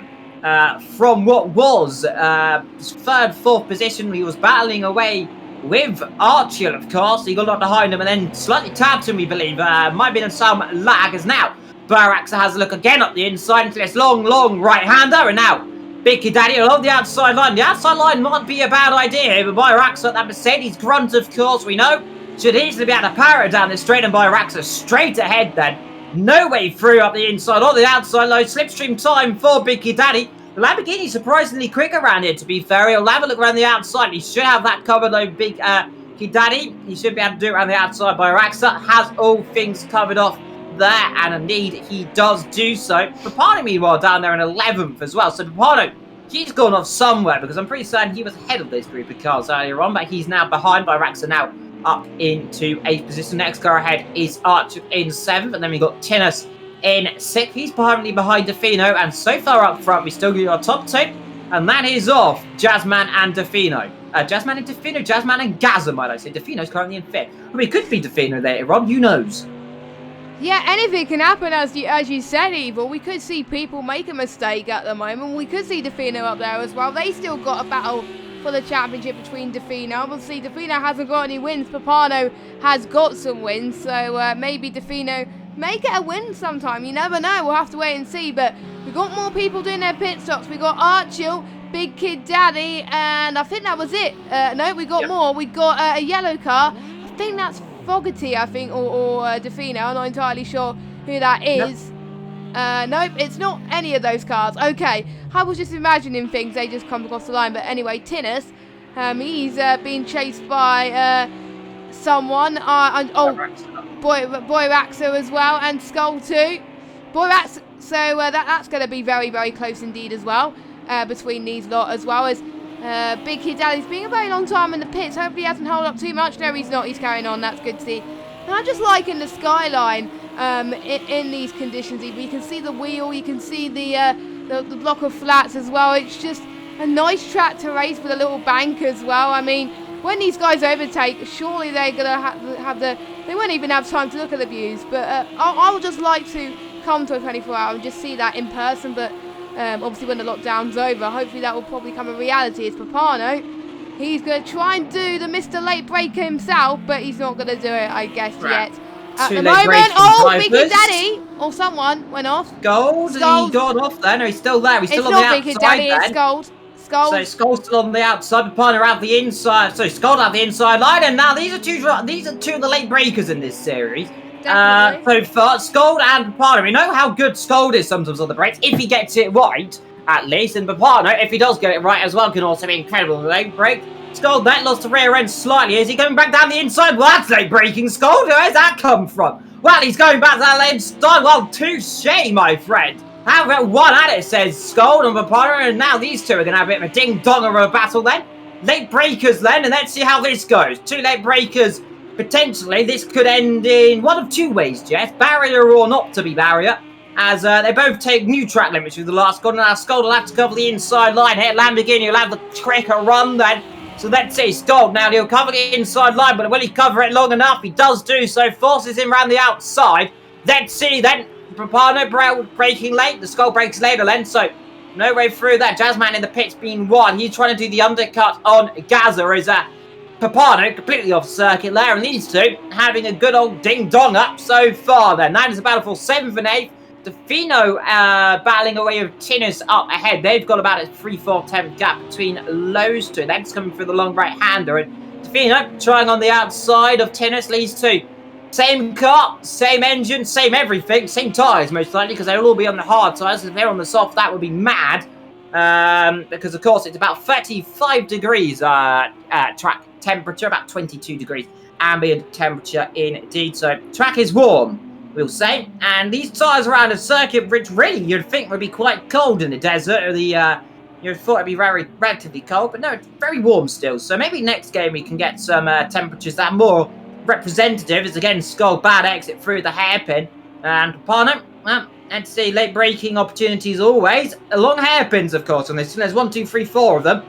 from what was third, fourth position. He was battling away with Archie, of course. He got up behind him and then slightly tapped him, we believe. Might have been some lag, as now Byraxa has a look again up the inside into this long right-hander. And now Big Kid Daddy along the outside line. The outside line might be a bad idea here, but Byraxa, that Mercedes grunt, of course, we know, should easily be able to power it down this straight. And Byraxa straight ahead then. No way through up the inside or the outside line. Slipstream time for Big Kid Daddy. The Lamborghini surprisingly quick around here, to be fair. He'll have a look around the outside. He should have that covered, though, Big Kid Daddy. He should be able to do it around the outside. Byraxa has all things covered off there, and indeed he does do so. Papano, meanwhile, down there in 11th as well. So Papano, he's gone off somewhere, because I'm pretty certain he was ahead of this group of cars earlier on, but he's now behind. Byraxa now up into 8th position. Next car ahead is Archer in 7th, and then we've got Tinus in 6th. He's currently behind Defino, and so far up front we still get our top 2, and that is off Jazzman and Defino. Jazzman and Defino, Jazzman and Gaza, might I say. Defino's currently in 5th. I mean, it could be Defino later on, who knows? Yeah, anything can happen, as you said, Evil. We could see people make a mistake at the moment. We could see Defino up there as well. They still got a battle for the championship between Defino. Obviously, Defino hasn't got any wins. Papano has got some wins, so maybe Defino may get a win sometime. You never know. We'll have to wait and see. But we've got more people doing their pit stops. We got Archil, Big Kid Daddy, and I think that was it. No, we got more. We got a yellow car. I think that's Fogarty, I think, or Defino. I'm not entirely sure who that is. Nope, it's not any of those cars. Okay, I was just imagining things. They just come across the line. But anyway, Tinus, he's being chased by someone. Byraxa as well, and Skull too. Byraxa, so that's going to be very, very close indeed as well, between these lot, as well as Big Kid Daddy's been a very long time in the pits. Hopefully he hasn't held up too much. No, he's not. He's carrying on. That's good to see. And I just like in the skyline in these conditions. You can see the wheel. You can see the block of flats as well. It's just a nice track to race with a little bank as well. I mean, when these guys overtake, surely they're going to have the... They won't even have time to look at the views. But I would just like to come to a 24-hour and just see that in person. But obviously when the lockdown's over, hopefully that will probably become a reality. It's Papano. He's going to try and do the Mr. Late Breaker himself, but he's not going to do it, I guess, yet. At the moment, Big Kid Daddy, or someone went off. Gold, he got off there. No, he's still there. He's still on the outside. It's not Big Kid Daddy, it's Gold. So Skull's still on the outside, Papano out the inside. So Skull out the inside line, and now these are two of the late breakers in this series. So far, Skull and Papano. We know how good Skull is sometimes on the brakes, if he gets it right, at least. And Papano, if he does get it right as well, can also be incredible on the late brake. Skull then lost the rear end slightly. Is he going back down the inside? Well, that's late braking, Skull. Where's that come from? Well, he's going back to that lane side. Well, touche, my friend. How about one at it, says Scold and Papano, and now these two are going to have a bit of a ding-dong of a battle then. Late breakers then, and let's see how this goes. 2 late breakers, potentially. This could end in one of 2 ways, Jess. Barrier or not to be barrier, as they both take new track limits with the last corner. Now Scold will have to cover the inside line here. Lamborghini will have the quicker run then. So let's see, Scold now, he'll cover the inside line, but will he cover it long enough? He does do so, forces him around the outside. Let's see then, Papano braking late, the Scold breaks later then, so no way through that. Jazzman in the pits being 1. He's trying to do the undercut on Gaza as Papano completely off circuit there, and these two having a good old ding-dong up so far then. That is a battle for 7th and 8th. Defino battling away with Tinnis up ahead. They've got about a 3/4 gap between those two. That's coming through the long right-hander. And Defino trying on the outside of Tinnis, leads 2. Same car, same engine, same everything, same tyres most likely, because they'll all be on the hard tyres. If they're on the soft, that would be mad. Because, of course, it's about 35 degrees track temperature, about 22 degrees ambient temperature indeed. So, track is warm, we'll say. And these tyres around a circuit, which really you'd think would be quite cold in the desert, or you'd thought it'd be very relatively cold, but no, it's very warm still. So maybe next game we can get some temperatures that are more representative. As again, Scold bad exit through the hairpin. And Papano, well, let's see, late braking opportunities always. Along hairpins, of course, on this. There's 1, 2, 3, 4 of them.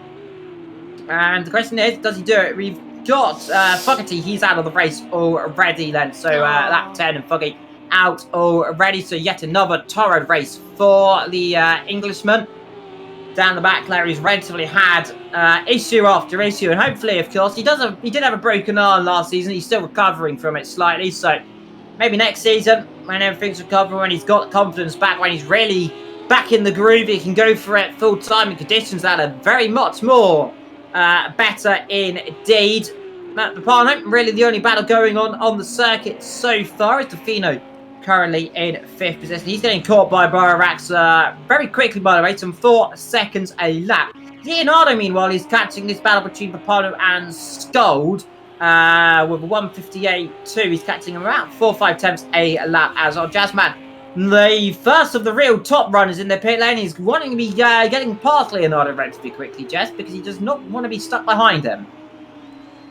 And the question is, does he do it? We've got Fogarty, he's out of the race already then. So that 10 and Foggy out already. So yet another torrid race for the Englishman. Down the back there, he's relatively had issue after issue, and hopefully, of course, he did have a broken arm last season. He's still recovering from it slightly, so maybe next season, when everything's recovered, when he's got confidence back, when he's really back in the groove, he can go for it full time in conditions that are very much more better indeed. Papano, really the only battle going on the circuit so far is Defino, currently in 5th position. He's getting caught by Bararax very quickly, by the way, some 4 seconds a lap. Leonardo, meanwhile, is catching this battle between Papano and Scold with a 1:58.2. He's catching him around 4 or 5 tenths a lap as our Jazzman, the first of the real top runners in the pit lane, is wanting to be getting past Leonardo relatively quickly, Jess, because he does not want to be stuck behind him.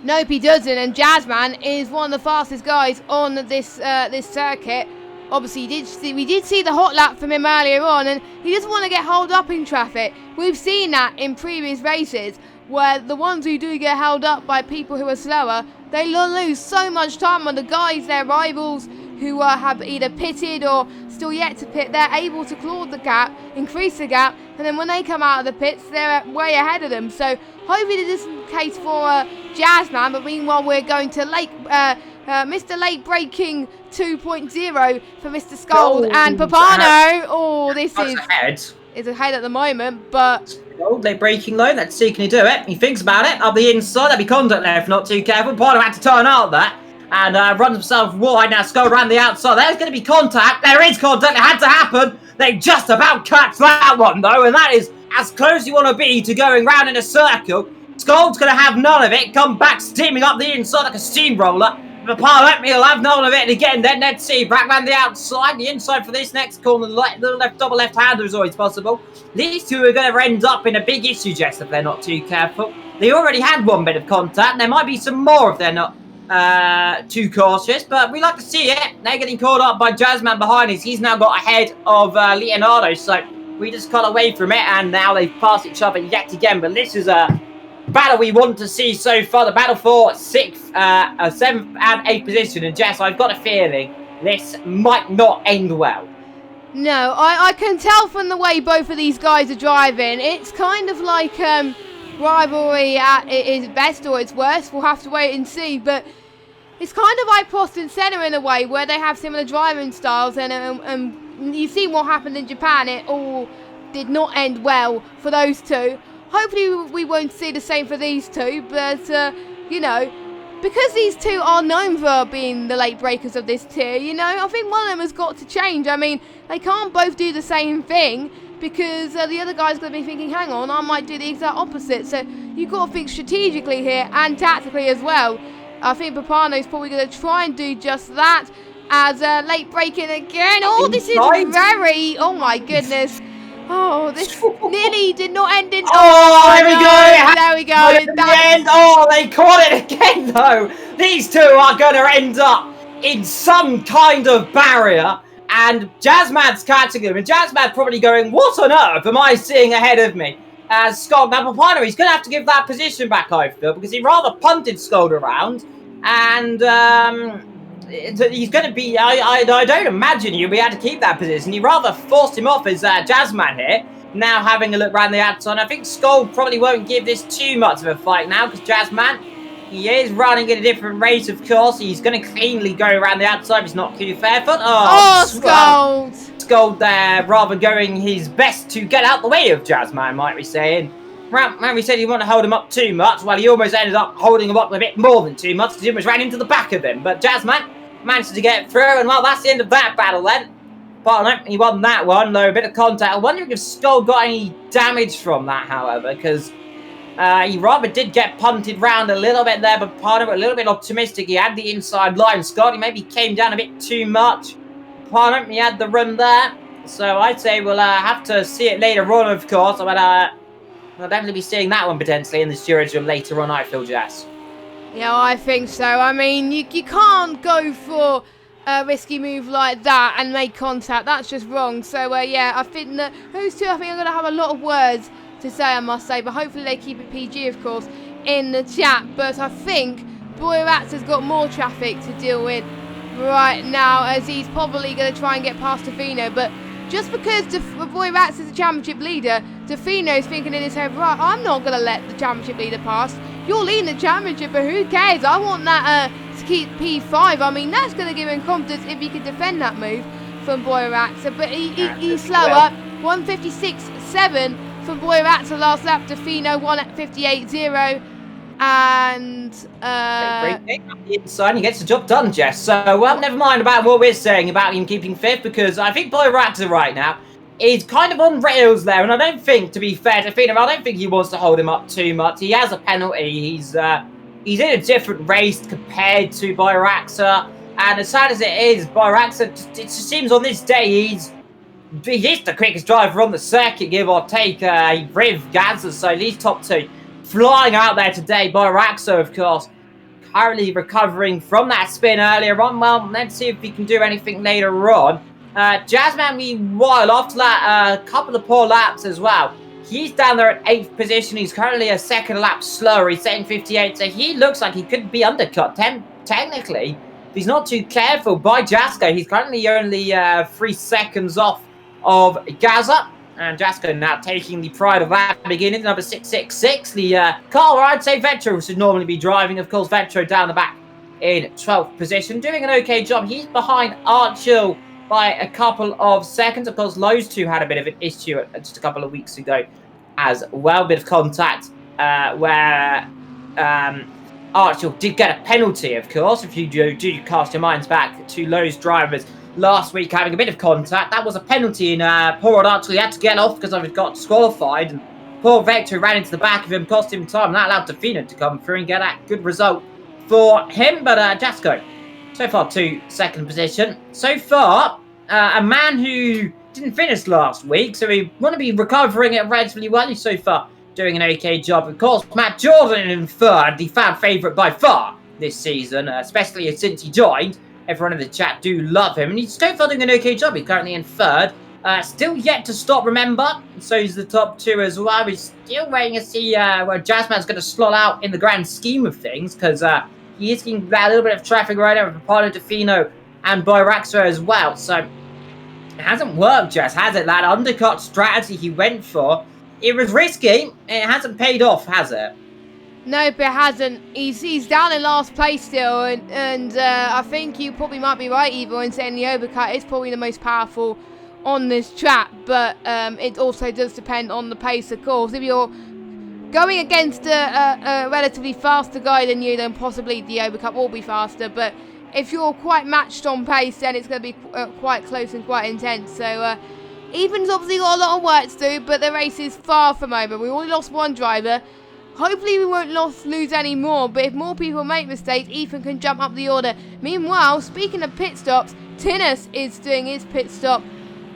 Nope, he doesn't, and Jazzman is one of the fastest guys on this circuit. Obviously, we did see the hot lap from him earlier on, and he doesn't want to get held up in traffic. We've seen that in previous races, where the ones who do get held up by people who are slower, they lose so much time on the guys, their rivals, who have either pitted or still yet to pit. They're able to claw the gap, increase the gap, and then when they come out of the pits, they're way ahead of them. So hopefully this isn't the case for Jazzman, but meanwhile we're going to Mr. Late Braking 2.0 for Mr. Scold and Papano. Oh, this is ahead at the moment, but Late braking low. Let's see, can he do it? He thinks about it. Up the inside, there'll be contact there if not too careful. Papano had to turn out there and runs himself wide. Now Scold around the outside. There's going to be contact. There is contact. It had to happen. They just about catch that one though, and that is as close as you want to be to going round in a circle. Scold's going to have none of it. Come back steaming up the inside like a steamroller. Papano, he'll have none of it again. Then let's see, back round the outside, the inside for this next corner. The left double left-hander is always possible. These two are going to end up in a big issue, Jess, if they're not too careful. They already had one bit of contact, and there might be some more if they're not too cautious. But we like to see it. They're getting caught up by Jazzman behind us. He's now got ahead of Leonardo, so we just cut away from it, and now they've passed each other yet again. But this is a battle we want to see so far, the battle for 6th, 7th and 8th position. And Jess, I've got a feeling this might not end well. No, I can tell from the way both of these guys are driving. It's kind of like rivalry at its best or its worst. We'll have to wait and see, but it's kind of like Prost and Senna in a way, where they have similar driving styles, and you've seen what happened in Japan. It all did not end well for those two. Hopefully we won't see the same for these two, but, you know, because these two are known for being the late breakers of this tier, you know, I think one of them has got to change. I mean, they can't both do the same thing, because the other guy's going to be thinking, hang on, I might do the exact opposite. So you've got to think strategically here and tactically as well. I think Papano's probably going to try and do just that. as late braking again. Oh, this is very, oh my goodness. Oh, this nearly did not end in. Oh, here we go. There we go. At the end. Oh, they caught it again, though. These two are going to end up in some kind of barrier. And Jazzman's catching him. And Jazzman's probably going, what on earth am I seeing ahead of me? As Scott Mapapano, he's going to have to give that position back, I feel, because he rather punted Scott around. And he's going to be, I don't imagine he'll be able to keep that position. He rather forced him off as Jazzman here. Now having a look around the outside. I think Skold probably won't give this too much of a fight now, because Jazzman, he is running in a different race, of course. He's going to cleanly go around the outside. He's not too fairfoot. Oh, Skold! Skold there, rather going his best to get out the way of Jazzman, might we say. And we said he wanted to hold him up too much. Well, he almost ended up holding him up a bit more than too much, because he almost ran into the back of him. But Jazzman managed to get through, and well, that's the end of that battle then. But no, he won that one, though, a bit of contact. I wonder if Skold got any damage from that, however, because he rather did get punted round a little bit there, but part of it a little bit optimistic. He had the inside line. Scott, he maybe came down a bit too much. Part of it, he had the run there. So I'd say we'll have to see it later on, of course. But we'll definitely be seeing that one potentially in the steerage room later on, I feel, Jess. Yeah, I think so. I mean, you can't go for a risky move like that and make contact. That's just wrong. So, yeah, I think that those two, I think, are going to have a lot of words to say, I must say. But hopefully they keep it PG, of course, in the chat. But I think Boy Rats has got more traffic to deal with right now, as he's probably going to try and get past Tofino. But just because Boy Rats is the championship leader, Tofino's thinking in his head, right, I'm not going to let the championship leader pass. You're leading the championship, but who cares? I want that to keep P5. I mean, that's going to give him confidence if he can defend that move from Boy Rats. But he's slower. 156.7 from Boy Rats the last lap. Tofino 158.0. And the inside, he gets the job done, Jess. So, well, never mind about what we're saying about him keeping fifth, because I think Boy Raptor right now is kind of on rails there, and I don't think, to be fair to Phenom, I don't think he wants to hold him up too much. He has a penalty. He's in a different race compared to Boy Raptor, and as sad as it is, Boy Raptor, it just seems on this day he is the quickest driver on the circuit, give or take. Riv, Gaza, so these top two flying out there today. Boy Raxo, of course, currently recovering from that spin earlier on. Well, let's see if we can do anything later on. Jazzman, meanwhile, after that couple of poor laps as well, he's down there at 8th position. He's currently a second lap slower. He's saying 58, so he looks like he could be undercut. Technically, if he's not too careful by Jasko. He's currently only 3 seconds off of Gaza. And Jasko now taking the pride of that beginning, number 666. The car where I'd say Vetro should normally be driving. Of course, Vetro down the back in 12th position, doing an okay job. He's behind AOR by a couple of seconds. Of course, those two had a bit of an issue just a couple of weeks ago as well. A bit of contact where AOR did get a penalty, of course. If you do cast your minds back to those drivers last week having a bit of contact, that was a penalty, and poor old Archie had to get off because I've got disqualified, and poor Vector ran into the back of him, cost him time, and that allowed Tofino to come through and get that good result for him. But Jasko, so far to second position. So far, a man who didn't finish last week, so we want to be recovering it relatively well. He's so far doing an okay job. Of course, Matt Jordan in third, the fan favourite by far this season, especially since he joined. Everyone in the chat do love him, and he's so far doing an okay job. He's currently in third. Still yet to stop, remember. So he's the top two as well. We're still waiting to see where Jazzman's going to slot out in the grand scheme of things, because he is getting a little bit of traffic right now with Papano, Tofino, and Boyraxo as well. So it hasn't worked, Jess, has it? That undercut strategy he went for, it was risky. It hasn't paid off, has it? Nope, it hasn't. He's down in last place still, and I think you probably might be right, Evo, in saying the overcut is probably the most powerful on this track, but it also does depend on the pace, of course. If you're going against a relatively faster guy than you, then possibly the overcut will be faster, but if you're quite matched on pace, then it's going to be quite close and quite intense. So Even's obviously got a lot of work to do, but the race is far from over. We only lost one driver, Hopefully we won't lose any more, but if more people make mistakes, Ethan can jump up the order. Meanwhile, speaking of pit stops, Tinnis is doing his pit stop.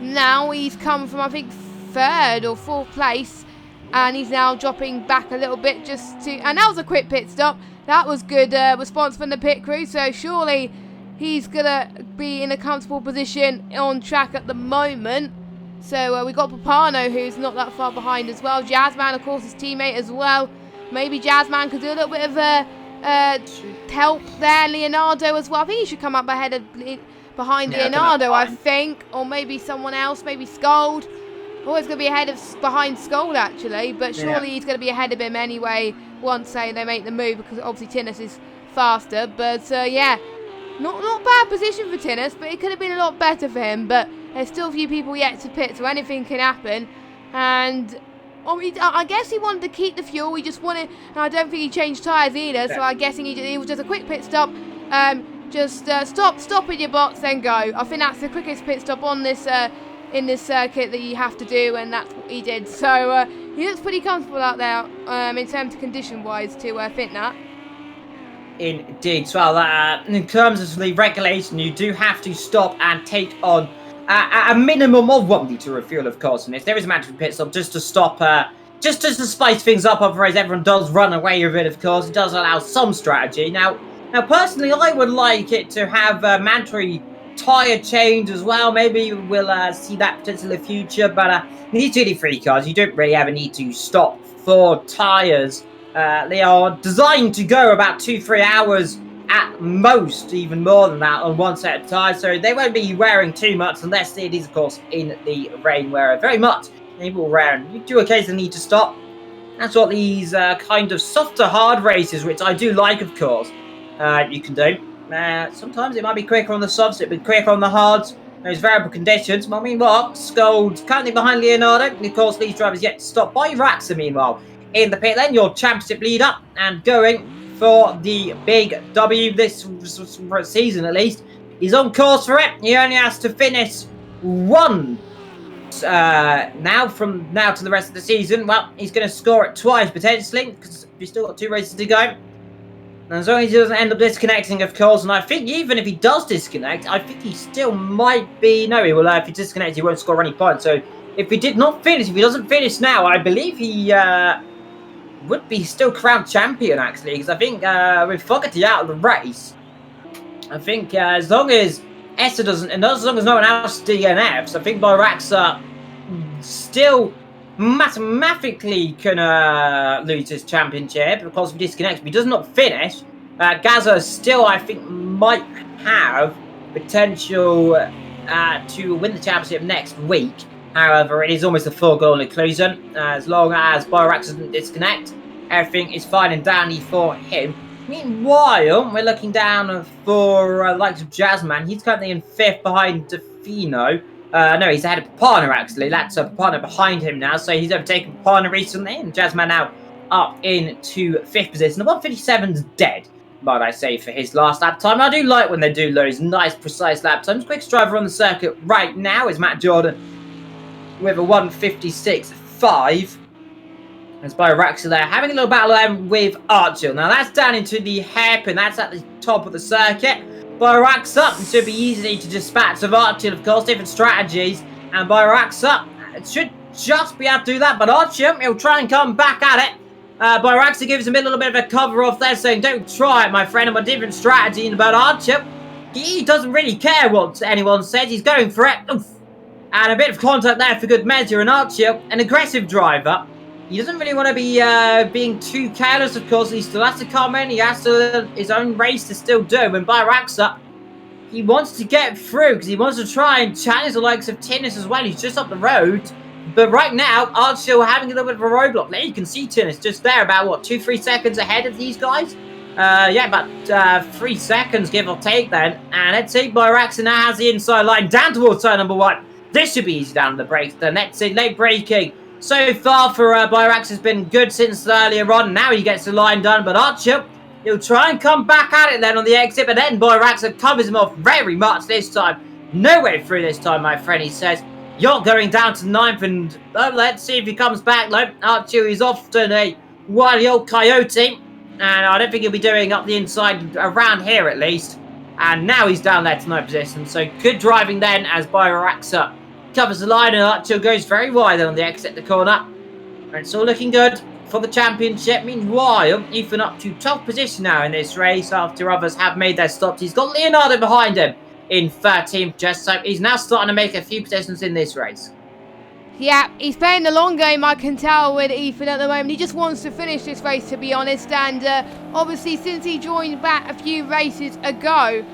Now he's come from, I think, 3rd or 4th place, and he's now dropping back a little bit and that was a quick pit stop. That was good response from the pit crew, so surely he's going to be in a comfortable position on track at the moment. So we got Papano, who's not that far behind as well. Jazzman, of course, his teammate as well. Maybe Jazzman could do a little bit of help there. Leonardo as well. I think he should come up behind Leonardo, I think. Or maybe someone else, maybe Scold. Always going to be behind Scold, actually. But surely he's going to be ahead of him anyway once they make the move, because obviously Tinnis is faster. But yeah, not bad position for Tinnis, but it could have been a lot better for him. But there's still a few people yet to pit, so anything can happen. And I guess he wanted to keep the fuel. He just wanted, and I don't think he changed tyres either. So I'm guessing he was just a quick pit stop. Just stop in your box, then go. I think that's the quickest pit stop on this in this circuit that you have to do, and that's what he did. So he looks pretty comfortable out there in terms of condition-wise to think that. Indeed. So in terms of the regulation, you do have to stop and take on a minimum of 1 litre of fuel, of course, in this. There is a mandatory pit stop just to stop, just to spice things up, otherwise everyone does run away with it, of course. It does allow some strategy. Now personally, I would like it to have a mandatory tyre change as well. Maybe we'll see that potentially in the future, but these GT3 cars, you don't really ever need to stop for tyres. They are designed to go about 2-3 hours at most, even more than that, on one set of tyres, so they won't be wearing too much unless it is, of course, in the rain, where very much they will wear, and you do occasionally need to stop. That's what these kind of softer hard races, which I do like, of course, you can do. Sometimes it might be quicker on the softs, it'll be quicker on the hards, those variable conditions. Well, meanwhile, Scold currently behind Leonardo, and of course these drivers yet to stop by Raxa, meanwhile, in the pit lane, your championship leader, and going for the big W this season, at least. He's on course for it. He only has to finish 1 now from now to the rest of the season. Well, he's going to score it twice, potentially, because we've still got 2 races to go. And as long as he doesn't end up disconnecting, of course, and I think even if he does disconnect, I think he still might be... No, he will. If he disconnects, he won't score any points. So if he doesn't finish now, I believe he... would be still crowned champion, actually, because I think with Fogarty out of the race, I think as long as Esther doesn't, and as long as no one else DNFs, I think Boraxa still mathematically can lose his championship because if he disconnects. If he does not finish, Gaza still, I think, might have potential to win the championship next week. However, it is almost a foregone conclusion. As long as Borax doesn't disconnect, everything is fine and dandy for him. Meanwhile, we're looking down for likes of Jazzman. He's currently in 5th behind Defino. No, he's ahead of Papana, actually. That's Papana behind him now, so he's overtaken Papana recently, and Jazzman now up into 5th position. The 157's dead, might I say, for his last lap time. I do like when they do those nice, precise lap times. Quickest driver on the circuit right now is Matt Jordan, with a 156.5. As Boraxa there, having a little battle with Archer. Now that's down into the hairpin, that's at the top of the circuit. Boraxa should be easy to dispatch of Archer, of course, different strategies. And Boraxa should just be able to do that, but Archer, he'll try and come back at it. Boraxa gives him a little bit of a cover off there, saying, don't try it, my friend, I'm a different strategy. But Archer, he doesn't really care what anyone says, he's going for it. Oof. And a bit of contact there for good measure. And Archer, an aggressive driver. He doesn't really want to be being too careless, of course. He still has to come in. He has his own race to still do. And Boraxa, he wants to get through because he wants to try and challenge the likes of Tinnis as well. He's just up the road. But right now, Archer having a little bit of a roadblock. There you can see Tinnis just there about, what, 2-3 seconds ahead of these guys? Yeah, about 3 seconds, give or take then. And let's see, Boraxa now has the inside line down towards turn number 1. This should be easy down the brakes. Then let's see, late braking. So far for Borax has been good since earlier on. Now he gets the line done, but Archer, he'll try and come back at it then on the exit, but then Borax covers him off very much this time. No way through this time, my friend, he says. You're going down to 9th, and let's see if he comes back. No, Archer is off to a wily old coyote. And I don't think he'll be doing up the inside around here at least. And now he's down there to no position. So good driving then as Byraxa covers the line, and Archer goes very wide on the exit the corner. And it's all looking good for the championship. Meanwhile, Ethan up to 12th position now in this race after others have made their stops. He's got Leonardo behind him in 13th, Jess. So he's now starting to make a few positions in this race. Yeah, he's playing the long game, I can tell, with Ethan at the moment. He just wants to finish this race, to be honest. And obviously, since he joined back a few races ago,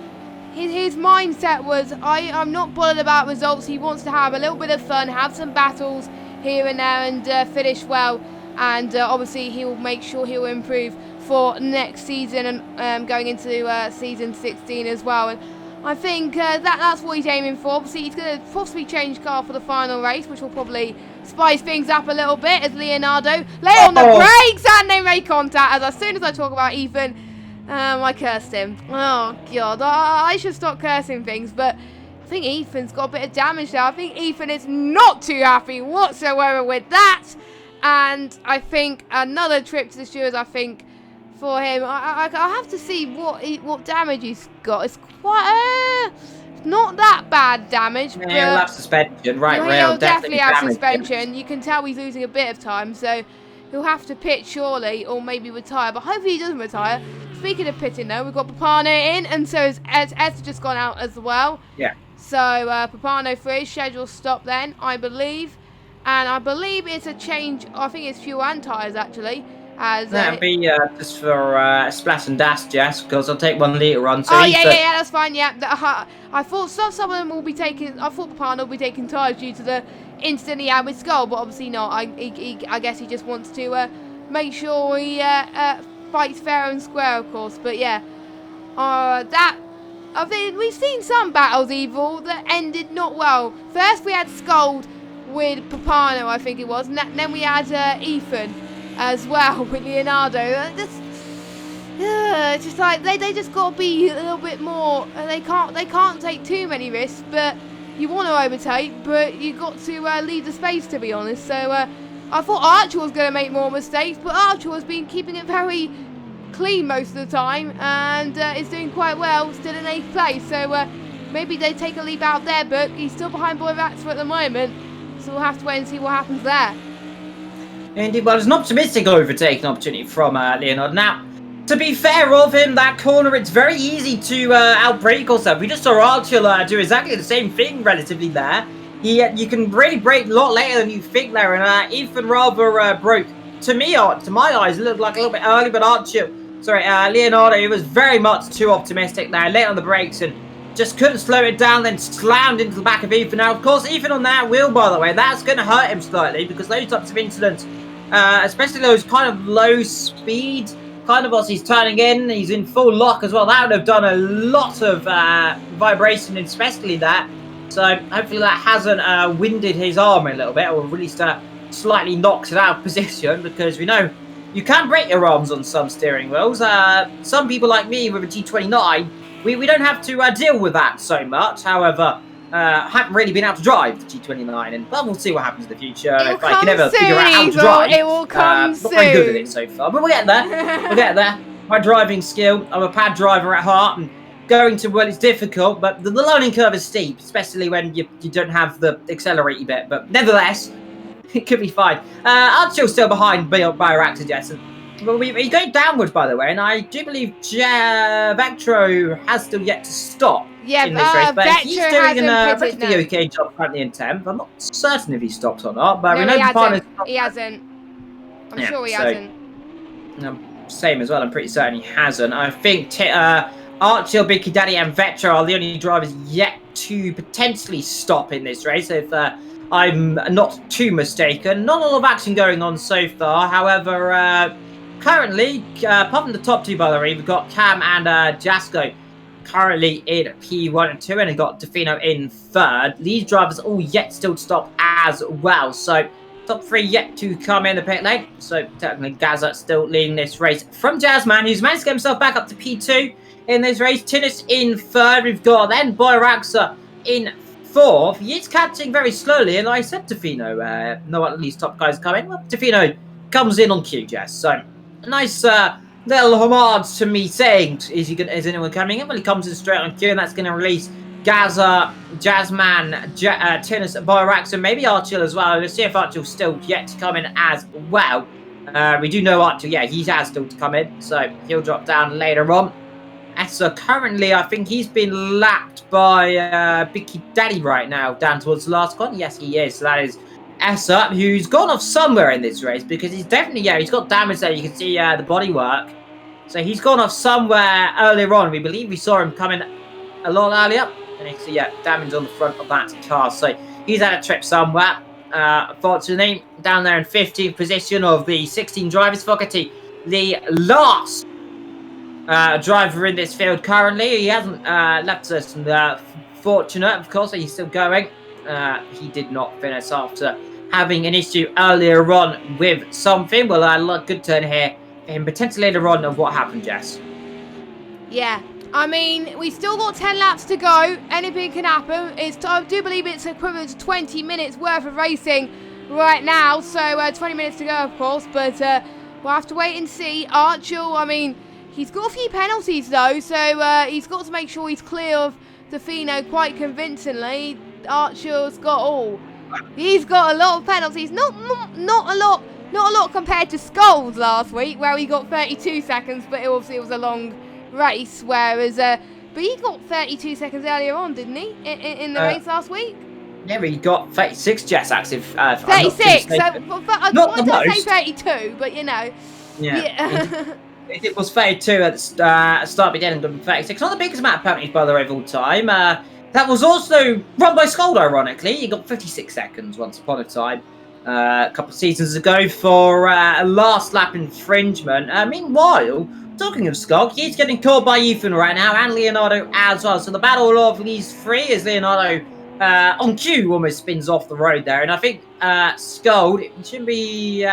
his mindset was, I'm not bothered about results. He wants to have a little bit of fun, have some battles here and there, and finish well. And obviously, he will make sure he will improve for next season and going into season 16 as well. And I think that's what he's aiming for. Obviously, he's going to possibly change car for the final race, which will probably spice things up a little bit as Leonardo lay on the brakes and they make contact. As soon as I talk about Ethan, I cursed him. Oh, God. I should stop cursing things, but I think Ethan's got a bit of damage there. I think Ethan is not too happy whatsoever with that. And I think another trip to the stewards, I think, for him. I have to see what damage he's got. It's quite not that bad damage. Yeah, he'll have suspension, right? He'll definitely have suspension. You can tell he's losing a bit of time, so he'll have to pit surely, or maybe retire. But hopefully he doesn't retire. Speaking of pitting, though, we've got Papano in, and so has S just gone out as well. Yeah. So Papano for his scheduled stop then, I believe, and I believe it's a change. I think it's fuel and tyres actually. That'd be just for splash and dash, Jess, because I'll take 1 litre on. So yeah, that's fine. Yeah, I thought some of them will be taking. I thought Papano will be taking tyres due to the incident he had with Skull, but obviously not. I guess he just wants to make sure he fights fair and square, of course. But yeah, that. I think we've seen some battles, Evil, that ended not well. First we had Skull with Papano, I think it was, and then we had Ethan as well with Leonardo. It's just like they just got to be a little bit more. They can't take too many risks, but you want to overtake, but you got to leave the space, to be honest. So I thought Archer was going to make more mistakes, but Archer has been keeping it very clean most of the time and is doing quite well, still in 8th place. So maybe they take a leap out there, but he's still behind Byraxa at the moment. So we'll have to wait and see what happens there. Indeed, well, it's an optimistic overtaking opportunity from Leonardo. Now, to be fair of him, that corner, it's very easy to outbrake yourself. We just saw Archer do exactly the same thing relatively there. You can really brake a lot later than you think there, and Ethan rather broke. To my eyes, it looked like a little bit early, but Leonardo, he was very much too optimistic there, late on the brakes, and just couldn't slow it down, then slammed into the back of Ethan. Now, of course, Ethan on that wheel, by the way, that's going to hurt him slightly, because those types of incidents, especially those kind of low speed, kind of as he's turning in, he's in full lock as well. That would have done a lot of vibration, especially that. So hopefully that hasn't winded his arm a little bit, or at least slightly knocked it out of position, because we know you can break your arms on some steering wheels. Some people like me with a G29, we don't have to deal with that so much. However, haven't really been able to drive the G29, and well, we'll see what happens in the future. If I can ever figure out how to drive. It will come soon. Not very good at it so far, but we'll get there. We'll get there. My driving skill, I'm a pad driver at heart, and going to it's difficult, but the learning curve is steep, especially when you don't have the accelerator bit. But nevertheless, it could be fine. Archer's still behind Byraxa, Jess. Well, he's going downwards, by the way, and I do believe Vectro has still yet to stop in this race, but he's doing a relatively okay job currently in 10th. I'm not certain if he stopped or not, but we know he hasn't. I'm sure he hasn't. Same as well, I'm pretty certain he hasn't. I think Archer, Big Daddy, and Vector are the only drivers yet to potentially stop in this race, if I'm not too mistaken. Not a lot of action going on so far, however, currently, apart from the top two, by the way, we've got Cam and Jasko currently in P1 and 2, and we've got Defino in 3rd. These drivers all yet still to stop as well, so top 3 yet to come in the pit lane. So technically, Gaza still leading this race from Jazzman, who's managed to get himself back up to P2 in this race. Tinnis in 3rd. We've got then Byraxa in 4th. He is catching very slowly, and I said Defino, no one of these top guys coming. Well, Defino comes in on cue, Jess. So, a nice little homage to me saying, is anyone coming in? Well, he comes in straight on cue, and that's going to release Gaza, Jazzman, Tennis, Borax, and maybe Archil as well. Let's see if Archil's still yet to come in as well. We do know Archil, yeah, he has still to come in, so he'll drop down later on. So currently, I think he's been lapped by Bicky Daddy right now, down towards the last one. Yes, he is. So that is Essa, who's gone off somewhere in this race, because he's definitely, yeah, he's got damage there. You can see the bodywork. So he's gone off somewhere earlier on. We believe we saw him coming a lot earlier. And you can see, yeah, damage on the front of that car. So he's had a trip somewhere. Unfortunately, down there in 15th position of the 16 drivers. Fogarty, the last driver in this field currently. He hasn't left us fortunate, of course, he's still going. He did not finish after having an issue earlier on with something. Well, good turn here for him. Potentially later on of what happened, Jess. Yeah. I mean, we still got 10 laps to go. Anything can happen. I do believe it's equivalent to 20 minutes worth of racing right now. So 20 minutes to go, of course. But we'll have to wait and see. Archil, I mean, he's got a few penalties, though. So he's got to make sure he's clear of Defino quite convincingly. Archil's got he's got a lot of penalties. Not a lot compared to Skulls last week, where he got 32 seconds. But obviously it was a long race, whereas but he got 32 seconds earlier on, didn't he, in the race last week? Yeah, he got 36, Jess, active. 36, so I wanted to say 32, but you know. Yeah. It was 32 at the start, beginning of 36. Not the biggest amount of penalties, by the way, of all time. That was also run by Scold, ironically. He got 56 seconds once upon a time, a couple of seasons ago, for a last lap infringement. Meanwhile, talking of Skog, he's getting caught by Ethan right now, and Leonardo as well. So the battle of these three is Leonardo on cue almost spins off the road there. And I think Skog, it shouldn't be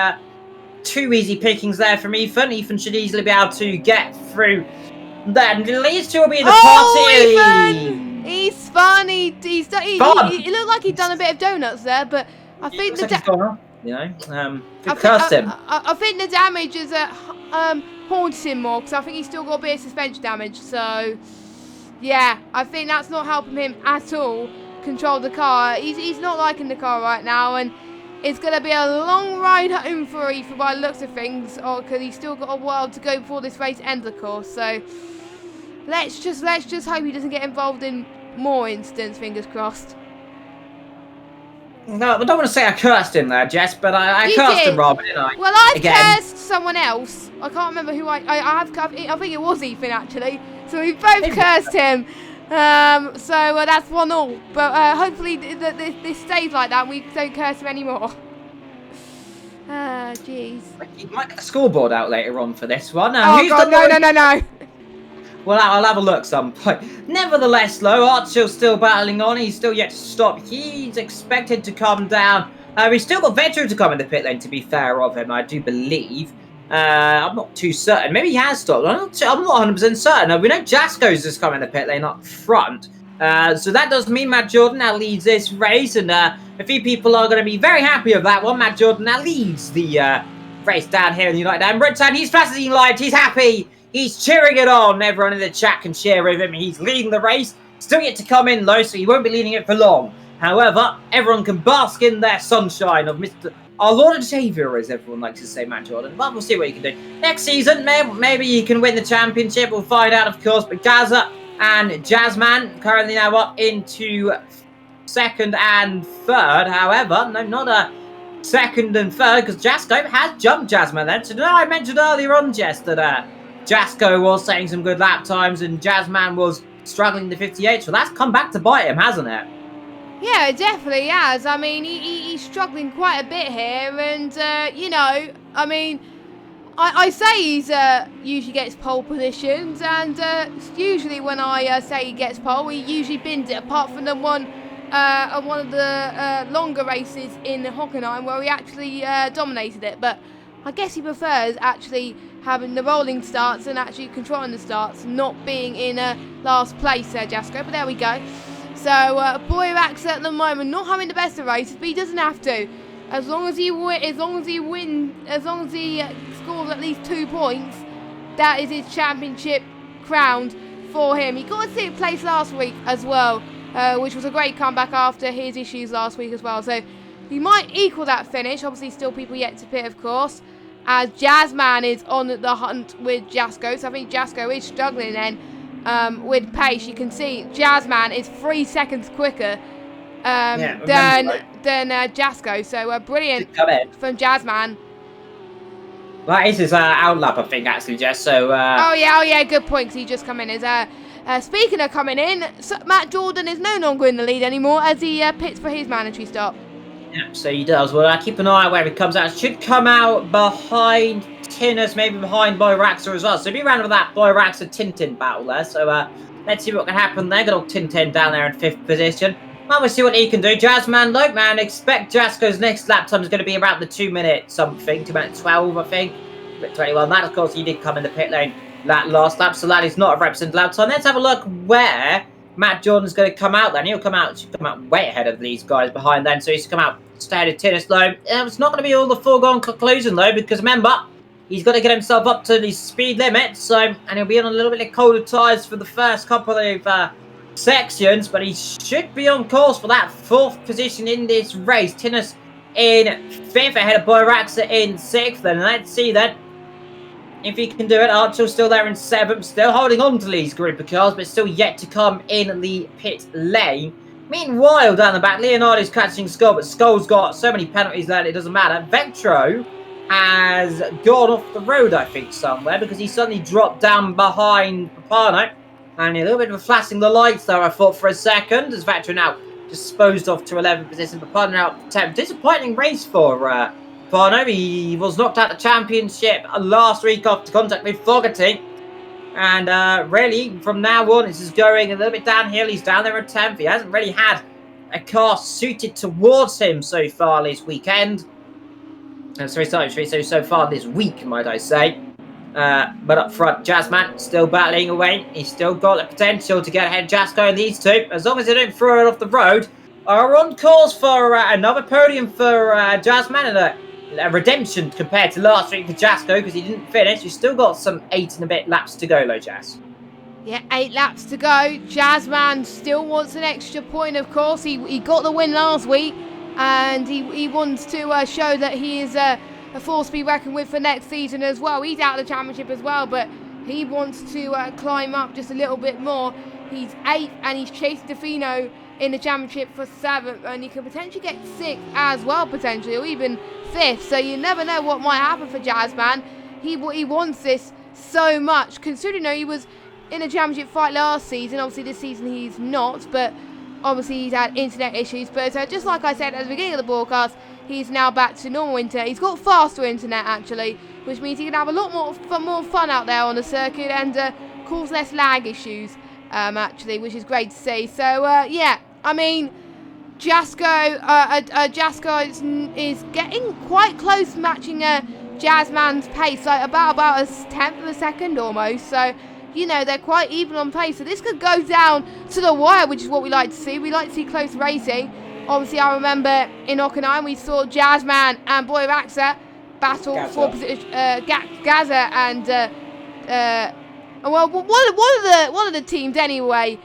too easy pickings there from Ethan. Ethan should easily be able to get through that. And these two will be in the party. Ethan! He's fun. He looked like he'd done a bit of donuts there, but I think cursed him. I think the damage is haunts him more, because I think he's still got a bit of suspension damage. So yeah, I think that's not helping him at all control the car. He's not liking the car right now, and it's going to be a long ride home for Ethan by the looks of things, because he's still got a while to go before this race ends, of course. So let's just hope he doesn't get involved in more incidents. Fingers crossed. No, I don't want to say I cursed him there, Jess, but I cursed him, Rob, didn't I? Well, I've cursed someone else. I can't remember who I think it was Ethan, actually. So we both cursed him. So that's 1-1. But hopefully this stays like that. We don't curse him anymore. Ah, jeez. You might get a scoreboard out later on for this one. Oh, God, no. Well, I'll have a look some point. Nevertheless, though, Archil's still battling on. He's still yet to stop. He's expected to come down. We've still got Vetro to come in the pit lane, to be fair of him, I do believe. I'm not too certain. Maybe he has stopped. I'm not 100% certain. We know Jasko's just come in the pit lane up front. So that does mean Matt Jordan now leads this race. And a few people are going to be very happy with that one. Matt Jordan now leads the race down here in the United Arab Red Side. He's flashing light. He's happy. He's cheering it on. Everyone in the chat can cheer with him. He's leading the race. Still yet to come in, though, so he won't be leading it for long. However, everyone can bask in their sunshine of our Lord and Saviour, as everyone likes to say, Matt Jordan. But we'll see what he can do. Next season, maybe he can win the championship. We'll find out, of course. But Gaza and Jazzman currently now up into second and third. However, no, not a second and third, because Jasko has jumped Jazzman then. So I mentioned earlier on, Jess, that Jasko was saying some good lap times and Jazzman was struggling to 58. So that's come back to bite him, hasn't it? Yeah, it definitely has. I mean, he's struggling quite a bit here, and you know, I mean, I say he's usually gets pole positions, and usually when I say he gets pole, he usually bins it. Apart from the one of the longer races in Hockenheim where he actually dominated it, but I guess he prefers actually having the rolling starts and actually controlling the starts, not being in last place there, Jasko. But there we go. So, Boyrax at the moment not having the best of races, but he doesn't have to. As long as he scores at least 2 points, that is his championship crowned for him. He got a 6th place last week as well, which was a great comeback after his issues last week as well. So he might equal that finish. Obviously, still people yet to pit, of course. As Jazzman is on the hunt with Jasko. So I think Jasko is struggling then with pace. You can see Jazzman is 3 seconds quicker than Jasko. So brilliant from Jazzman. That is his outlap, I think, actually, Jess. So. Oh yeah, good point. 'Cause he just come in. Speaking of coming in, Matt Jordan is no longer in the lead anymore as he pits for his mandatory stop. Yeah, so he does. Well, keep an eye out where he comes out. Should come out behind Tinners, maybe behind Boy Raxa as well. So be around with that Boy Raxa Tintin battle there. So let's see what can happen there. Good old Tintin down there in 5th position. Well, we'll see what he can do. Jazzman, look, man, expect Jasko's next lap time is going to be around the 2 minute something, 2 minute 12, I think. 21. That, of course, he did come in the pit lane that last lap, so that is not a represented lap time. Let's have a look where Matt Jordan's going to come out then. Should come out way ahead of these guys behind then, so he's come out stay at Tinnis though. It's not going to be all the foregone conclusion though, because remember, he's got to get himself up to the speed limit, so, and he'll be on a little bit of colder tyres for the first couple of sections, but he should be on course for that 4th position in this race. Tinnis in 5th ahead of Boy Raxa in 6th, and let's see then if he can do it. Archer's still there in 7th, still holding on to Lee's group of cars, but still yet to come in the pit lane. Meanwhile, down the back, Leonardo's catching Skull, but Skull's got so many penalties that it doesn't matter. Vectro has gone off the road, I think, somewhere, because he suddenly dropped down behind Papano. And a little bit of a flashing the lights there, I thought, for a second, as Vectro now disposed off to 11th position. Papano now 10th. Disappointing race for Papano. He was knocked out of the championship last week after contact with Fogarty. And really, from now on, this is going a little bit downhill. He's down there at 10th. He hasn't really had a car suited towards him so far this weekend. So far this week, might I say. But up front, Jazzman still battling away. He's still got the potential to get ahead of Jasko and these two. As long as they don't throw it off the road, are on course for another podium for Jazzman and a redemption compared to last week for Jasko because he didn't finish. He's still got some 8 and a bit laps to go, though, Jazz. Yeah, 8 laps to go. Jazzman still wants an extra point, of course. He got the win last week, and he wants to show that he is a force to be reckoned with for next season as well. He's out of the championship as well, but he wants to climb up just a little bit more. He's 8th, and he's chasing Defino in the championship for 7th, and he can potentially get 6th as well, potentially, or even 5th. So you never know what might happen for Jazzman. He wants this so much, considering he was in a championship fight last season. Obviously, this season he's not, but obviously he's had internet issues. But just like I said at the beginning of the broadcast, he's now back to normal internet. He's got faster internet, actually, which means he can have a lot more fun out there on the circuit and cause less lag issues, actually, which is great to see. So, yeah, I mean, Jasko is getting quite close matching Jazzman's pace, like about a 10th of a second almost. So, they're quite even on pace. So this could go down to the wire, which is what we like to see. We like to see close racing. Obviously, I remember in Hockenheim we saw Jazzman and Boy Raxa battle for position. Gaza and one of the teams anyway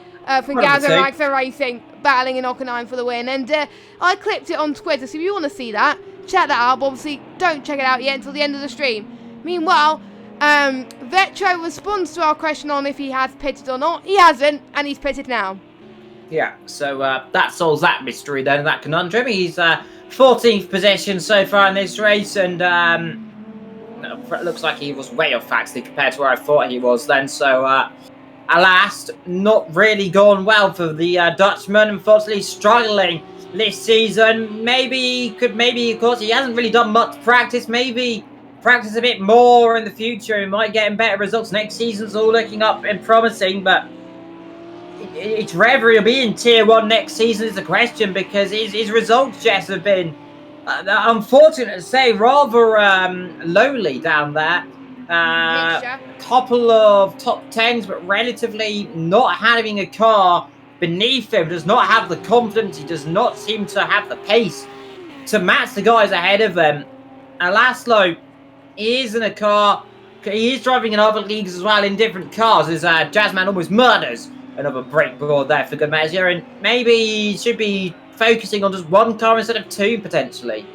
from Gaza and Raxa Racing battling in Hockenheim for the win. And I clipped it on Twitter, so if you want to see that, check that out. But obviously, don't check it out yet until the end of the stream. Meanwhile, Vetro responds to our question on if he has pitted or not. He hasn't, and he's pitted now. Yeah, so that solves that mystery then, that conundrum. He's 14th position so far in this race, and it looks like he was way off actually compared to where I thought he was then. So, alas, not really gone well for the Dutchman. Unfortunately, struggling this season. Maybe, of course, he hasn't really done much practice. Maybe practice a bit more in the future. He might get better results. Next season's all looking up and promising, but it's whether he'll be in Tier 1 next season is the question, because his results, Jess, have been, unfortunate to say, rather lowly down there. A couple of top 10s, but relatively not having a car beneath him, does not have the confidence, he does not seem to have the pace to match the guys ahead of them. And Laszlo is in a car. He is driving in other leagues as well in different cars as Jazzman almost murders another brake board there for good measure. And maybe he should be focusing on just one car instead of two, potentially.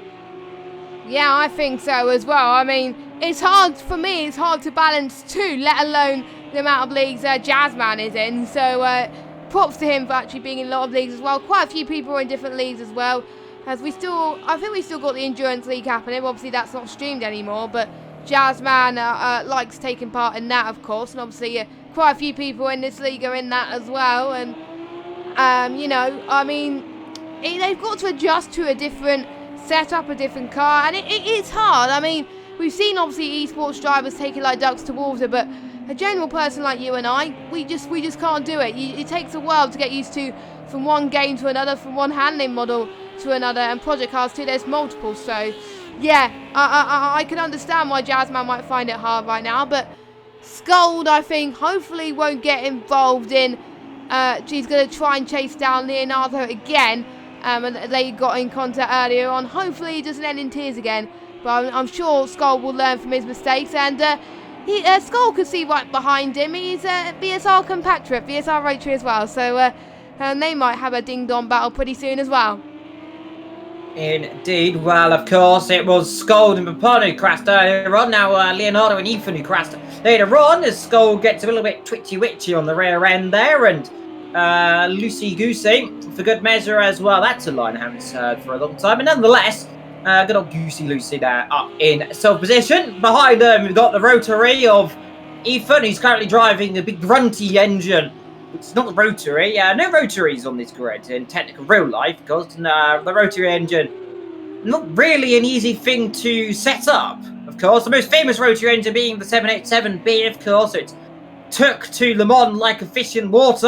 Yeah, I think so as well. I mean, it's hard for me. It's hard to balance two, let alone the amount of leagues Jazzman is in. So props to him for actually being in a lot of leagues as well. Quite a few people are in different leagues as well. As I think we still got the Endurance League happening. Obviously, that's not streamed anymore, but Jazzman likes taking part in that, of course. And obviously, quite a few people in this league are in that as well. And you know, I mean, they've got to adjust to a different setup, a different car, and it's hard. I mean, we've seen obviously esports drivers take it like ducks to water, but a general person like you and I, we just can't do it. It takes a while to get used to from one game to another, from one handling model to another, and project cars too. There's multiple, so yeah, I can understand why Jazzman might find it hard right now, but Scold, I think, hopefully won't get involved in. She's going to try and chase down Leonardo again. And they got in contact earlier on. Hopefully he doesn't end in tears again. But I'm sure Skull will learn from his mistakes. And Skull could see right behind him. He's a BSR compatriot, BSR Rotary as well. So and they might have a ding-dong battle pretty soon as well. Indeed. Well, of course, it was Skull and Papano who crashed earlier on. Now Leonardo and Ethan who crashed later on as Skull gets a little bit twitchy-witchy on the rear end there. And loosey-goosey for good measure as well. That's a line I haven't heard for a long time. And nonetheless, good old Goosey Lucy there up in self-position. Behind them, we've got the rotary of Ethan, who's currently driving the big grunty engine. It's not the rotary. No rotaries on this grid in technical real life, because the rotary engine, not really an easy thing to set up. Of course, the most famous rotary engine being the 787B, of course. It took to Le Mans like a fish in water.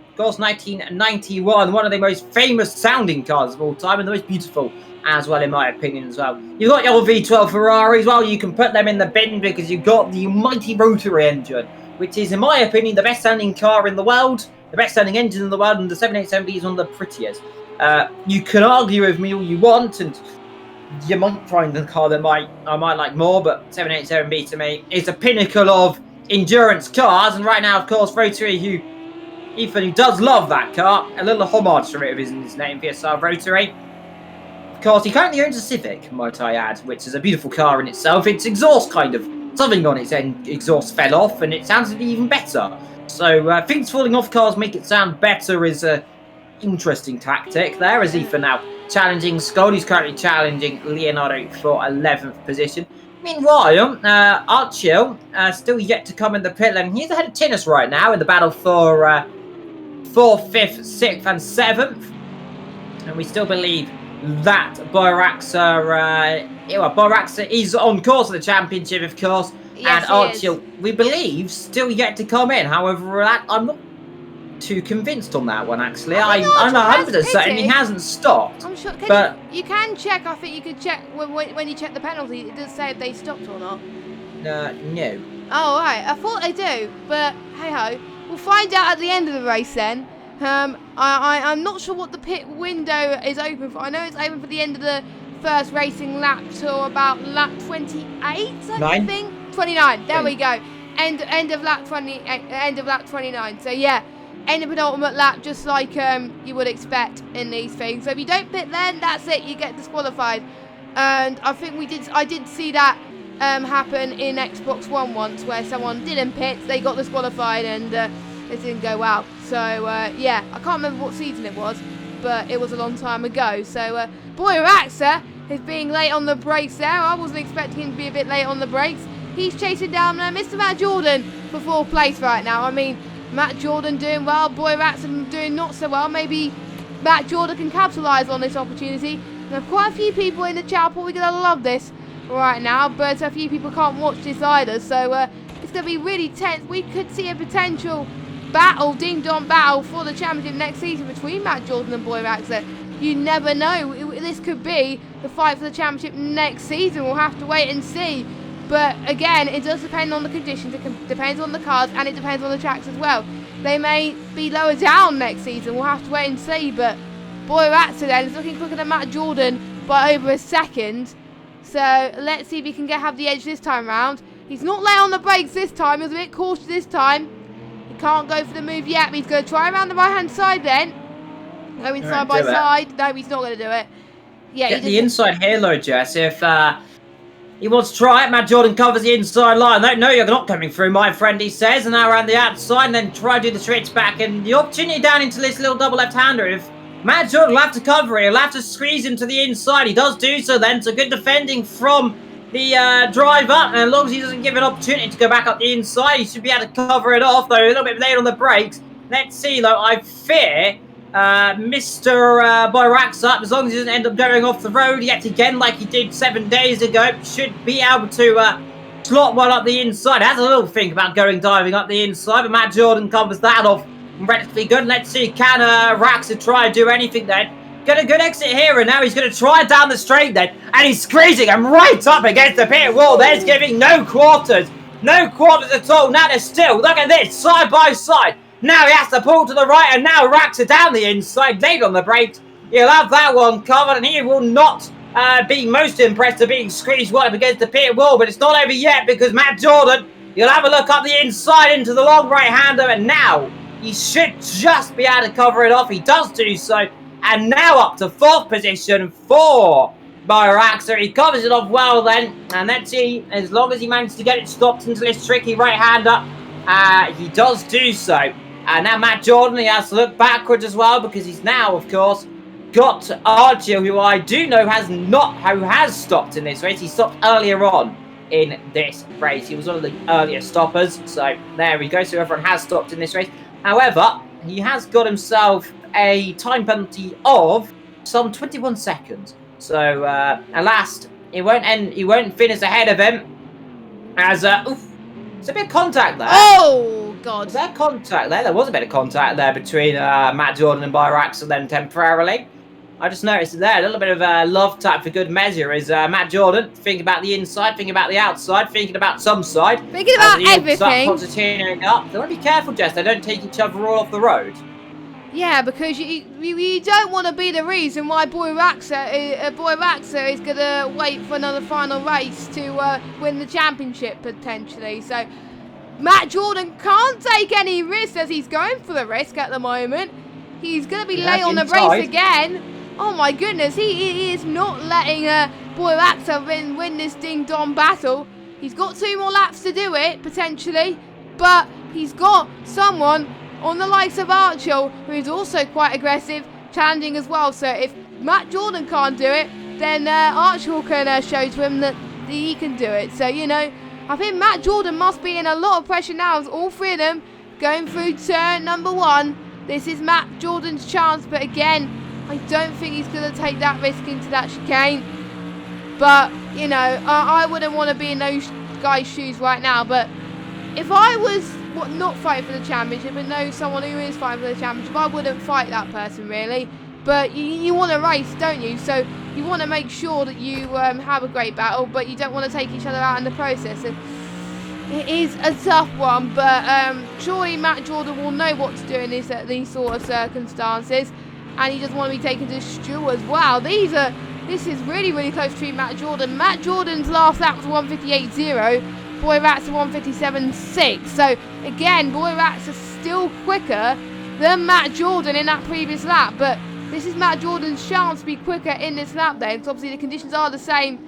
Of course, 1991, one of the most famous sounding cars of all time, and the most beautiful as well, in my opinion, as well. You've got your V12 Ferrari as well. You can put them in the bin because you've got the mighty rotary engine, which is, in my opinion, the best sounding car in the world, the best sounding engine in the world, and the 787B is one of the prettiest. You can argue with me all you want, and you might find a car that I might like more, but 787B to me is the pinnacle of endurance cars. And right now, of course, Rotary, Ethan, who does love that car, a little homage from it of his name, PSR Rotary. Of course, he currently owns a Civic, might I add, which is a beautiful car in itself. Its exhaust something on its exhaust fell off, and it sounded even better. So things falling off cars make it sound better is a interesting tactic there, as Ethan now challenging Skull. He's currently challenging Leonardo for 11th position. Meanwhile, Archil still yet to come in the pit lane. He's ahead of Tinnis right now in the battle for 4th, 5th, 6th and 7th. And we still believe that Boraxa is on course for the championship, of course. Yes, and Archil, we believe, still yet to come in. However, I'm not too convinced on that one, actually. I'm 100% certain he hasn't stopped. I'm sure. You can check. I think you could check when you check the penalty. It does say if they stopped or not. No. Oh, right. I thought they do, but hey ho. We'll find out at the end of the race then. I'm not sure what the pit window is open for. I know it's open for the end of the first racing lap till about lap 28, I think. 29. There we go. End of lap 20. End of lap 29. So yeah, end of penultimate lap, just like you would expect in these things. So if you don't pit, then that's it. You get disqualified. And I think I did see that happen in Xbox One once, where someone didn't pit, they got disqualified, and it didn't go well. So yeah, I can't remember what season it was, but it was a long time ago. So Boraxa is being late on the brakes there. I wasn't expecting him to be a bit late on the brakes. He's chasing down Mr. Matt Jordan for 4th place right now. I mean, Matt Jordan doing well, Boraxa doing not so well. Maybe Matt Jordan can capitalise on this opportunity. There are quite a few people in the chat, we're going to love this right now, but a few people can't watch this either, so it's going to be really tense. We could see a potential ding-dong battle for the championship next season between Matt Jordan and Boraxa. You never know. This could be the fight for the championship next season. We'll have to wait and see. But again, it does depend on the conditions, it depends on the cars, and it depends on the tracks as well. They may be lower down next season, we'll have to wait and see, but Boraxa then is looking quicker than Matt Jordan by over a second. So let's see if he can have the edge this time round. He's not late on the brakes this time. He was a bit cautious this time. He can't go for the move yet, but he's going to try around the right-hand side then. Going side by side. No, he's not going to do it. Yeah, get the inside halo, Jess. If he wants to try it, Matt Jordan covers the inside line. No, you're not coming through, my friend, he says. And now around the outside and then try to do the switch back. And the opportunity down into this little double left-hander. If Matt Jordan will have to cover it, he'll have to squeeze him to the inside. He does do so then. So good defending from the driver. And as long as he doesn't give an opportunity to go back up the inside, he should be able to cover it off, though a little bit late on the brakes. Let's see, though. I fear Mr. Boyraxa, as long as he doesn't end up going off the road yet again like he did 7 days ago, should be able to slot one up the inside. Has a little think about diving up the inside, but Matt Jordan covers that off relatively good. Let's see, can Raxa try and do anything then? Get a good exit here, and now he's going to try down the straight then, and he's squeezing him right up against the pit wall. There's giving no quarters at all. Now they're still, look at this, side by side. Now he has to pull to the right, and now Raxa down the inside, late on the brakes. He'll have that one covered, and he will not be most impressed of being squeezed right up against the pit wall. But it's not over yet, because Matt Jordan, he'll have a look up the inside into the long right-hander, and now he should just be able to cover it off. He does do so, and now up to 4th position for Boyraxa. He covers it off well then, and let's see, as long as he manages to get it stopped into this tricky right-hander, he does do so. And now Matt Jordan, he has to look backwards as well, because he's now, of course, got Archie, who I do know has stopped in this race. He stopped earlier on in this race. He was one of the earlier stoppers. So there we go. So everyone has stopped in this race. However, he has got himself a time penalty of some 21 seconds. So alas, he won't finish ahead of him. As it's a bit of contact there. Oh, God. Was there contact there? There was a bit of contact there between Matt Jordan and Boyraxa then temporarily. I just noticed there a little bit of a love tap for good measure is Matt Jordan thinking about the inside, thinking about the outside, thinking about some side. Thinking about everything. Up. They want to be careful, Jess. They don't take each other all off the road. Yeah, because you don't want to be the reason why Boyraxa is going to wait for another final race to win the championship, potentially. So Matt Jordan can't take any risks as he's going for the risk at the moment. He's going to be late on the race again. Oh my goodness, he is not letting Boyraxa win this ding-dong battle. He's got 2 more laps to do it, potentially. But he's got someone on the likes of AOR, who is also quite aggressive, challenging as well. So if Matt Jordan can't do it, then AOR can show to him that he can do it. So, you know, I think Matt Jordan must be in a lot of pressure now as all 3 of them going through turn number 1. This is Matt Jordan's chance, but again, I don't think he's going to take that risk into that chicane. But, you know, I wouldn't want to be in those guys' shoes right now. But if I was not fighting for the championship and know someone who is fighting for the championship, I wouldn't fight that person, really. But you want to race, don't you? So you want to make sure that you have a great battle, but you don't want to take each other out in the process. And it is a tough one, but surely Matt Jordan will know what to do in these sort of circumstances, and he doesn't want to be taken to stew as well. This is really, really close between Matt Jordan. Matt Jordan's last lap was 1:58.0. Boyraxa 1:57.6. So again, Boyraxa's still quicker than Matt Jordan in that previous lap, but this is Matt Jordan's chance to be quicker in this lap then, because obviously the conditions are the same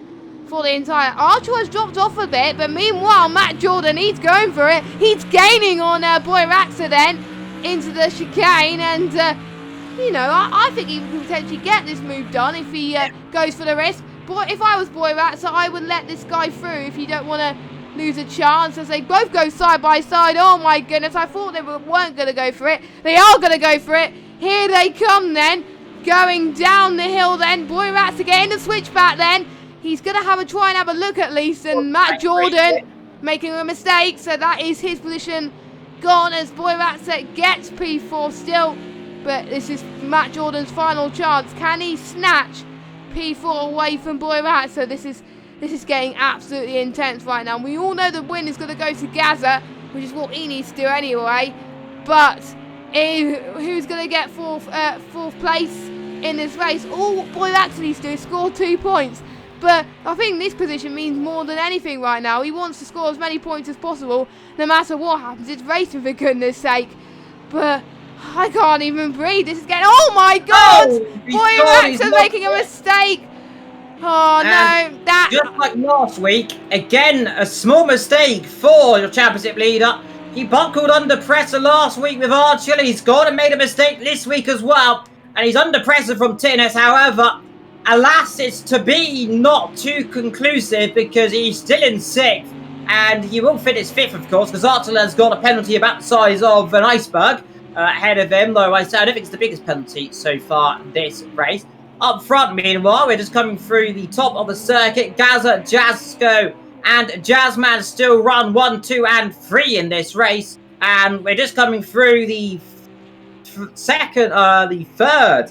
for the entire. Archer has dropped off a bit, but meanwhile Matt Jordan, he's going for it. He's gaining on Boyraxa then into the chicane, and you know, I think he can potentially get this move done if he goes for the risk. But if I was Boyraxa, I would let this guy through if you don't want to lose a chance, as they both go side by side. Oh my goodness, I thought they weren't going to go for it. They are going to go for it. Here they come then, going down the hill then. Boyraxa getting the switchback then. He's going to try and have a look at least, and Matt Jordan making a mistake, so that is his position gone as Boyraxa gets P4 still. But this is Matt Jordan's final chance. Can he snatch P4 away from Boyraxa? This is getting absolutely intense right now. We all know the win is going to go to Gaza, which is what he needs to do anyway. But who's going to get fourth place? in this race. All Boyraxxl needs to do is score 2 points. But I think this position means more than anything right now. He wants to score as many points as possible, no matter what happens. It's racing, for goodness sake. But I can't even breathe. This is getting... Oh my God! Boyraxxl making a mistake. Oh no, that... Just like last week, again, a small mistake for your championship leader. He buckled under pressure last week with Archer. He's gone and made a mistake this week as well. And he's under pressure from Tinnis. However, alas, it's to be not too conclusive because he's still in 6th. And he will finish 5th, of course, because Archer has got a penalty about the size of an iceberg ahead of him. Though I don't think it's the biggest penalty so far this race. Up front, meanwhile, we're just coming through the top of the circuit. Gaza, Jasko, and Jazzman still run 1, 2, and 3 in this race. And we're just coming through the second or third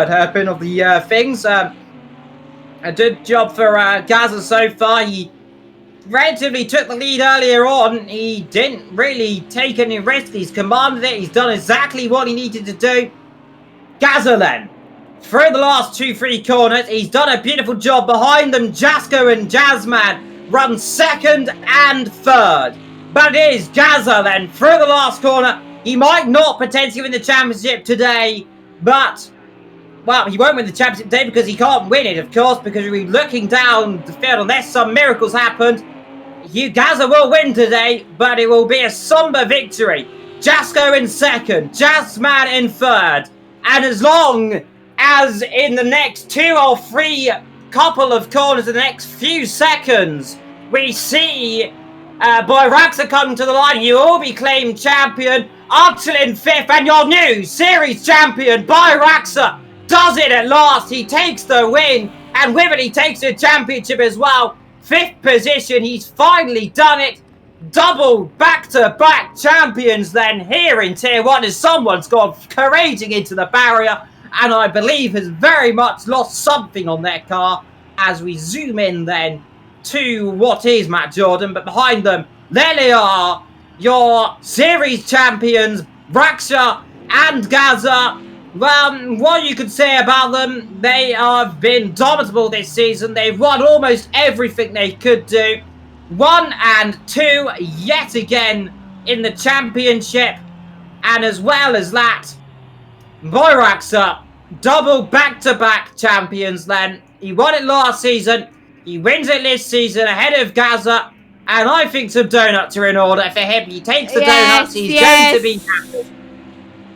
hairpin of the things. A good job for Gaza so far. He relatively took the lead earlier on. He didn't really take any risk. He's commanded it. He's done exactly what he needed to do. Gaza then, through the last 2-3 corners, he's done a beautiful job. Behind them, Jasko and Jazzman run 2nd and 3rd. But it is Gaza then, through the last corner. He might not potentially win the championship today, but, well, he won't win the championship today because he can't win it, of course, because we're looking down the field unless some miracles happened. Gaza will win today, but it will be a somber victory. Jasko in 2nd, Jazzman in 3rd. And as long as in the next 2 or 3 couple of corners in the next few seconds, we see Boyraxxl coming to the line, you will be claimed champion. Archer in 5th, and your new series champion, Boyraxxl, does it at last. He takes the win, and with it, he takes the championship as well. 5th position, he's finally done it. Double back-to-back champions then here in Tier 1 as someone's gone careening into the barrier and I believe has very much lost something on their car as we zoom in then to what is Matt Jordan, but behind them, there they are, your series champions, Raksha and Gaza. Well, what you could say about them, they have been dominable this season. They've won almost everything they could do. 1 and 2 yet again in the championship. And as well as that, Boyraxxl, double back-to-back champions then. He won it last season. He wins it this season ahead of Gaza. And I think some donuts are in order for him. He takes the donuts. He's going to be happy.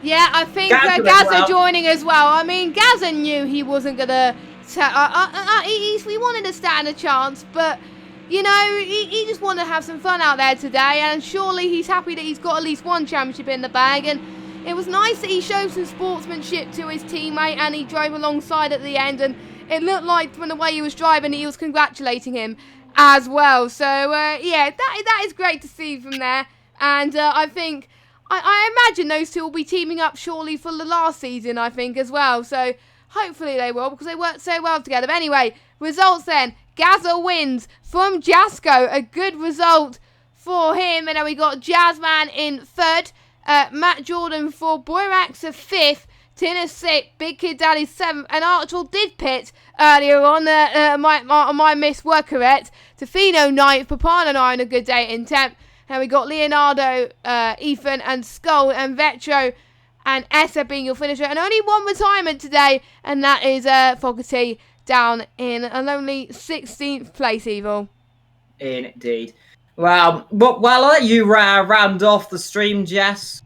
Yeah, I think Gaza joining as well. I mean, Gaza knew he wasn't going to... we wanted to stand a chance, but... You know, he just wanted to have some fun out there today, and surely he's happy that he's got at least 1 championship in the bag. And it was nice that he showed some sportsmanship to his teammate, and he drove alongside at the end. And it looked like from the way he was driving, he was congratulating him as well. So yeah, that is great to see from there. And I think I imagine those two will be teaming up surely for the last season. I think as well. So hopefully they will because they worked so well together. But anyway, results then. Gaza wins from Jasko, a good result for him. And then we got Jazzman in 3rd, Matt Jordan for Boyraxxl 5th, Tina 6th, Big Kid Daddy 7th, and Archel did pit earlier on. My miss were correct. Tofino 9th, Papana and I on a good day in 10th. And we got Leonardo, Ethan, and Skull, and Vetro, and Essa being your finisher. And only 1 retirement today, and that is Fogarty. Down in a lonely 16th place, Evil. Indeed. Well, I'll let you round off the stream, Jess.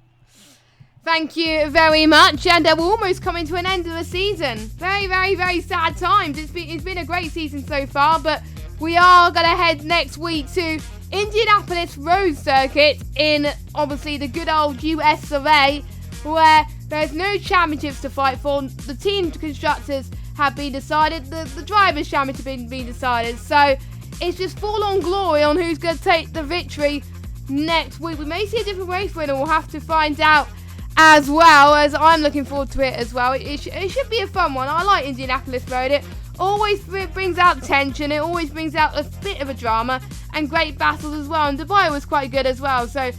Thank you very much. And we're almost coming to an end of the season. Very, very, very sad times. It's been a great season so far, but we are going to head next week to Indianapolis Road Circuit in, obviously, the good old US of A, where there's no championships to fight for. The team constructors have been decided, the drivers' championship have been decided, so it's just forlorn glory on who's going to take the victory next week. We may see a different race winner, we'll have to find out as well, as I'm looking forward to it as well. It should be a fun one. I like Indianapolis Road. It always brings out tension, it always brings out a bit of a drama and great battles as well, and Dubai was quite good as well, so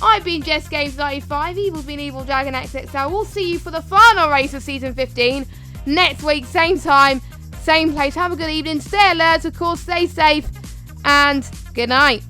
I've been Jess Games 95. Evil's been Evil Dragon XXL. We'll see you for the final race of season 15 next week, same time, same place. Have a good evening. Stay alert, of course. Stay safe, and good night.